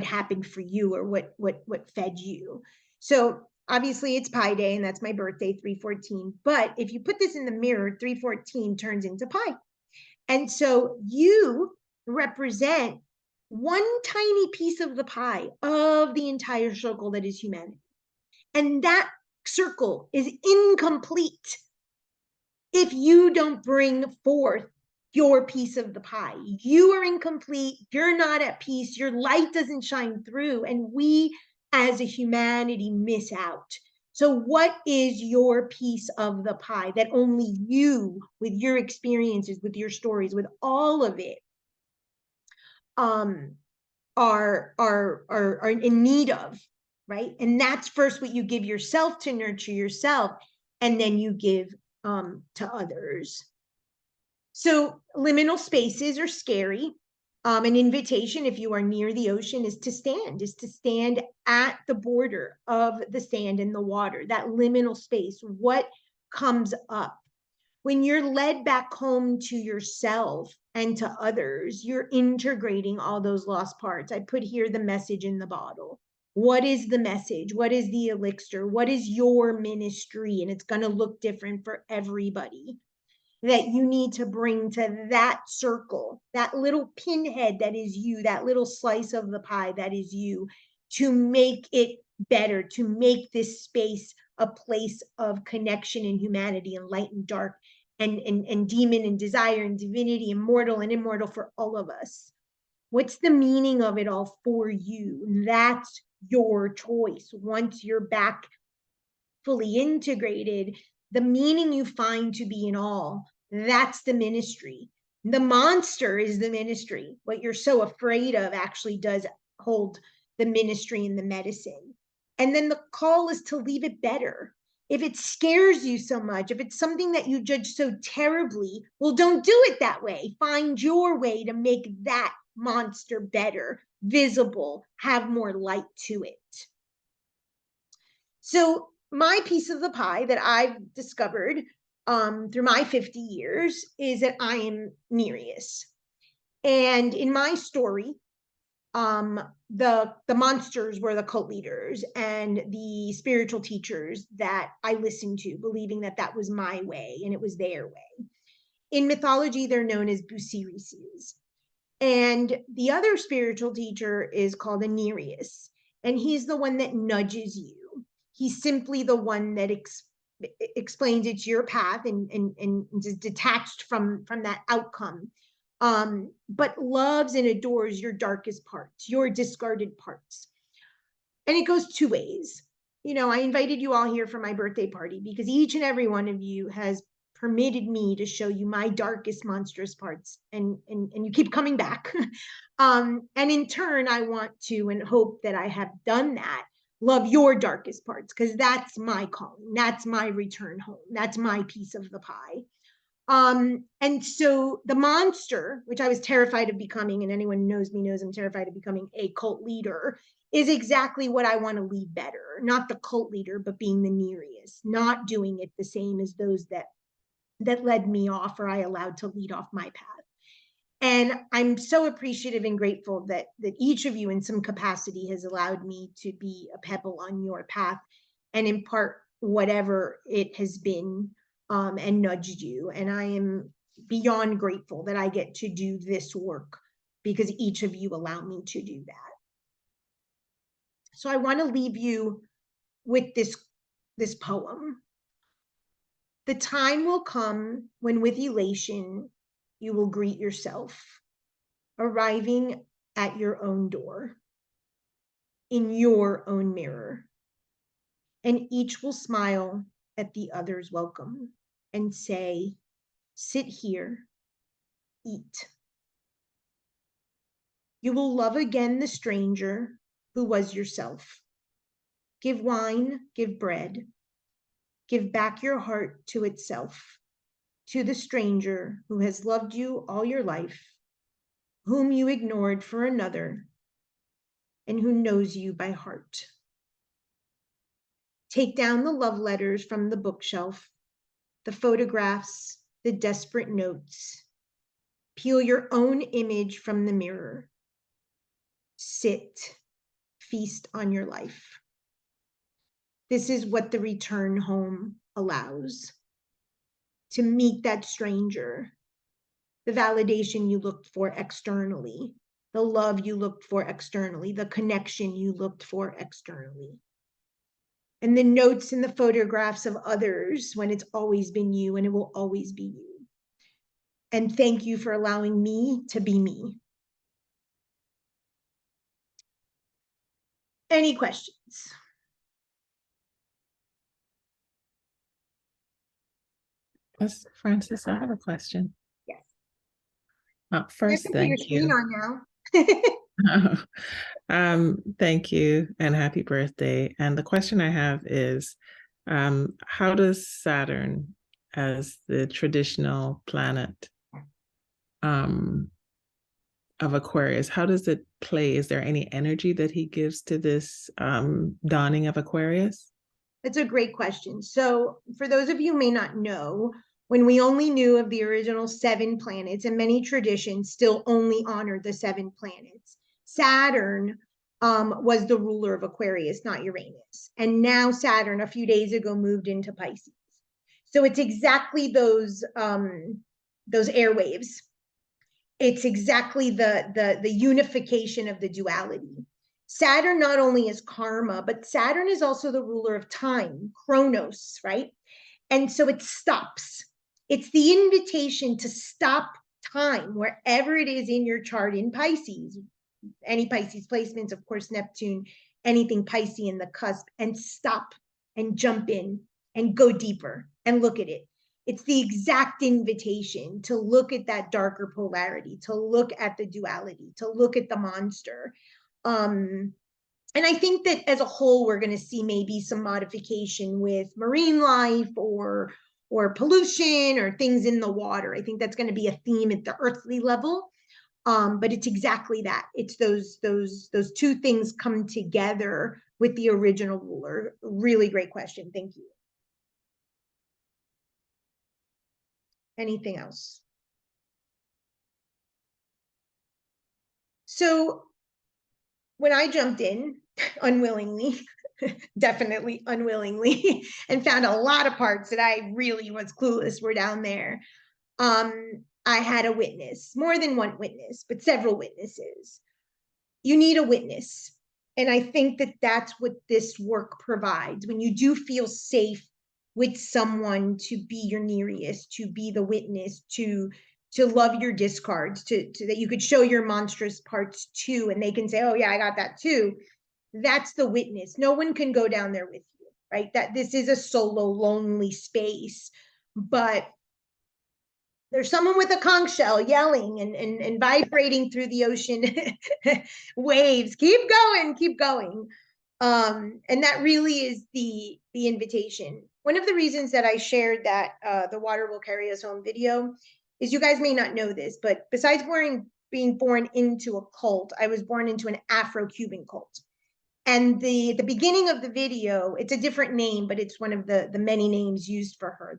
happened for you or what fed you. So obviously it's Pi Day, and that's my birthday, 3/14. But if you put this in the mirror, 3/14 turns into pi. And so you represent one tiny piece of the pie of the entire circle that is humanity. And that circle is incomplete if you don't bring forth your piece of the pie. You are incomplete. You're not at peace. Your light doesn't shine through. And we as a humanity miss out. So what is your piece of the pie that only you, with your experiences, with your stories, with all of it, are in need of, right? And that's first what you give yourself to nurture yourself, and then you give to others. So liminal spaces are scary. An invitation, if you are near the ocean, is to stand at the border of the sand and the water, that liminal space. What comes up? When you're led back home to yourself and to others, you're integrating all those lost parts. I put here the message in the bottle. What is the message? What is the elixir? What is your ministry? And it's going to look different for everybody, that you need to bring to that circle, that little pinhead that is you, that little slice of the pie that is you, to make it better, to make this space a place of connection and humanity and light and dark and demon and desire and divinity and mortal and immortal for all of us. What's the meaning of it all for you? That's your choice. Once you're back fully integrated, the meaning you find to be in all, that's the ministry. The monster is the ministry. What you're so afraid of actually does hold the ministry and the medicine. And then the call is to leave it better. If it scares you so much, if it's something that you judge so terribly, well, don't do it that way. Find your way to make that monster better, visible, have more light to it. So my piece of the pie that I've discovered through my 50 years is that I am Nereus. And in my story, the monsters were the cult leaders and the spiritual teachers that I listened to, believing that that was my way and it was their way. In mythology, they're known as Busirisus. And the other spiritual teacher is called a Nereus, and he's the one that nudges you. He's simply the one that explains it's your path and is detached from that outcome, but loves and adores your darkest parts, your discarded parts. And it goes two ways. You know, I invited you all here for my birthday party because each and every one of you has permitted me to show you my darkest monstrous parts, and you keep coming back. And in turn, I want to and hope that I have done that, love your darkest parts, because that's my calling, that's my return home, that's my piece of the pie. And so the monster, which I was terrified of becoming, and anyone who knows me knows I'm terrified of becoming a cult leader, is exactly what I want to lead better. Not the cult leader, but being the Nereus, not doing it the same as those that led me off, or I allowed to lead off my path. And I'm so appreciative and grateful that each of you in some capacity has allowed me to be a pebble on your path and impart whatever it has been, and nudged you. And I am beyond grateful that I get to do this work because each of you allow me to do that. So I want to leave you with this poem. The time will come when with elation you will greet yourself, arriving at your own door, in your own mirror, and each will smile at the other's welcome and say, sit here, eat. You will love again the stranger who was yourself. Give wine, give bread, give back your heart to itself, to the stranger who has loved you all your life, whom you ignored for another, and who knows you by heart. Take down the love letters from the bookshelf, the photographs, the desperate notes. Peel your own image from the mirror. Sit, feast on your life. This is what the return home allows. To meet that stranger, the validation you looked for externally, the love you looked for externally, the connection you looked for externally. And the notes and the photographs of others when it's always been you and it will always be you. And thank you for allowing me to be me. Any questions? Yes, Francis, I have a question. Yes. First, You have to put your thank screen you. on now. Thank you and happy birthday. And the question I have is, how does Saturn, as the traditional planet of Aquarius, how does it play? Is there any energy that he gives to this dawning of Aquarius? That's a great question. So for those of you who may not know, when we only knew of the original 7 planets, and many traditions still only honor the 7 planets, Saturn was the ruler of Aquarius, not Uranus. And now Saturn, a few days ago, moved into Pisces. So it's exactly those airwaves. It's exactly the unification of the duality. Saturn not only is karma, but Saturn is also the ruler of time, chronos, right? And so it stops. It's the invitation to stop time wherever it is in your chart in Pisces, any Pisces placements, of course, Neptune, anything Pisces in the cusp, and stop and jump in and go deeper and look at it. It's the exact invitation to look at that darker polarity, to look at the duality, to look at the monster. And I think that as a whole, we're going to see maybe some modification with marine life or pollution or things in the water. I think that's going to be a theme at the earthly level. But it's exactly that. It's those two things come together with the original ruler. Really great question. Thank you. Anything else? So when I jumped in unwillingly, definitely unwillingly, and found a lot of parts that I really was clueless were down there. I had a witness, more than one witness, but several witnesses. You need a witness. And I think that that's what this work provides. When you do feel safe with someone to be your nearest, to be the witness, to love your discards, to that you could show your monstrous parts too, and they can say, oh yeah, I got that too. That's the witness. No one can go down there with you, right? That this is a solo, lonely space, but there's someone with a conch shell yelling and vibrating through the ocean waves. Keep going, keep going. And that really is the invitation. One of the reasons that I shared that the water will carry us home video is, you guys may not know this, but besides being born into a cult, I was born into an Afro-Cuban cult. And the beginning of the video, it's a different name, but it's one of the many names used for her.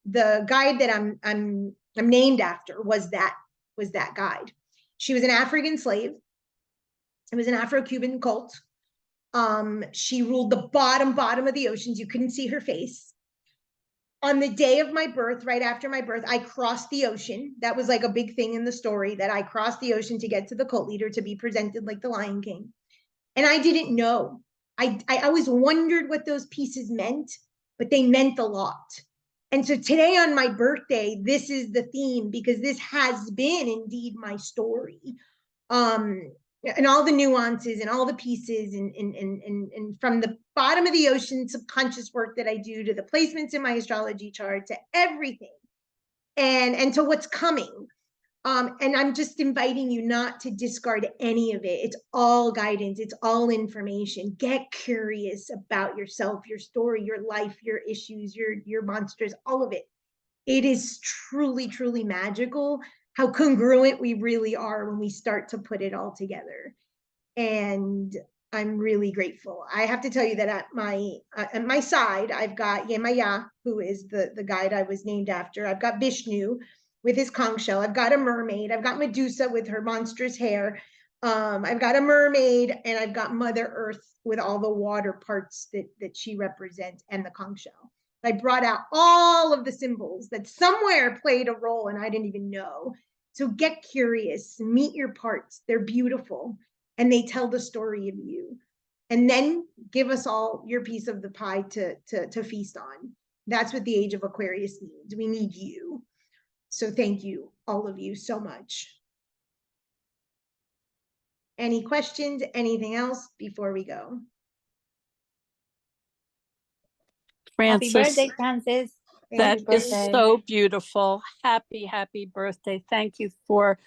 The guide that I'm named after was that guide. She was an African slave. It was an Afro-Cuban cult. She ruled the bottom of the oceans. You couldn't see her face. On the day of my birth, right after my birth, I crossed the ocean. That was like a big thing in the story, that I crossed the ocean to get to the cult leader, to be presented like the Lion King. And I didn't know. I always wondered what those pieces meant, but they meant a lot. And so today on my birthday, this is the theme, because this has been indeed my story. And all the nuances and all the pieces, and from the bottom of the ocean subconscious work that I do, to the placements in my astrology chart, to everything, and to what's coming. And I'm just inviting you not to discard any of it. It's all guidance. It's all information. Get curious about yourself, your story, your life, your issues, your monsters, all of it. It is truly, truly magical how congruent we really are when we start to put it all together. And I'm really grateful. I have to tell you that at my side, I've got Yemaya, who is the guide I was named after. I've got Vishnu with his conch shell. I've got a mermaid. I've got Medusa with her monstrous hair. I've got a mermaid, and I've got Mother Earth with all the water parts that she represents, and the conch shell. I brought out all of the symbols that somewhere played a role and I didn't even know. So get curious, meet your parts. They're beautiful, and they tell the story of you. And then give us all your piece of the pie to feast on. That's what the Age of Aquarius needs. We need you. So thank you, all of you, so much. Any questions, anything else before we go? Frances, Happy birthday, Frances. that Thank is you. so beautiful. Happy birthday. Thank you for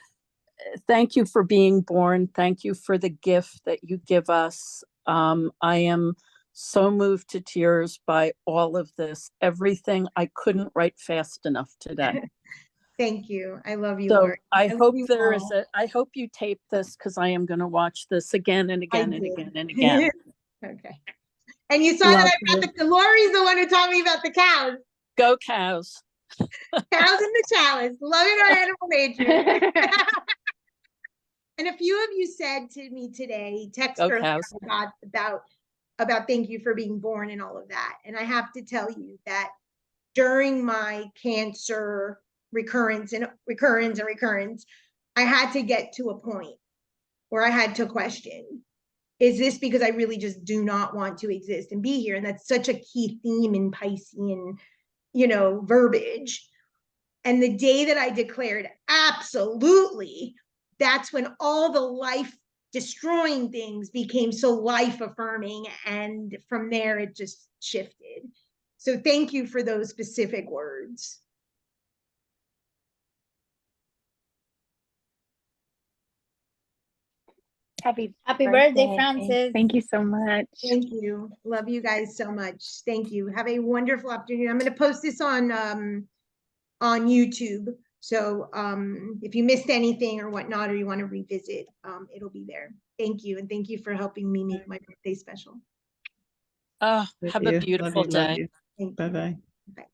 being born. Thank you for the gift that you give us. I am so moved to tears by all of this. Everything. I couldn't write fast enough today. Thank you. I love you, So Lori. I hope you there all. is I hope you tape this, because I am going to watch this again and again and did. again and again. Okay. And you saw Love that I got Lori's the one who taught me about the cows. Go cows. Cows in the chalice. Loving our animal nature. And a few of you said to me today, text Go her cows. about thank you for being born and all of that. And I have to tell you that during my cancer recurrence, I had to get to a point where I had to question, is this because I really just do not want to exist and be here? And that's such a key theme in Piscean, verbiage. And the day that I declared absolutely, that's when all the life destroying things became so life affirming. And from there, it just shifted. So thank you for those specific words. Happy birthday, Frances. Thank you so much. Thank you. Love you guys so much. Thank you. Have a wonderful afternoon. I'm going to post this on YouTube. So if you missed anything or whatnot, or you want to revisit, it'll be there. Thank you. And thank you for helping me make my birthday special. Have a you. beautiful Love day. you. Thank you. Bye-bye.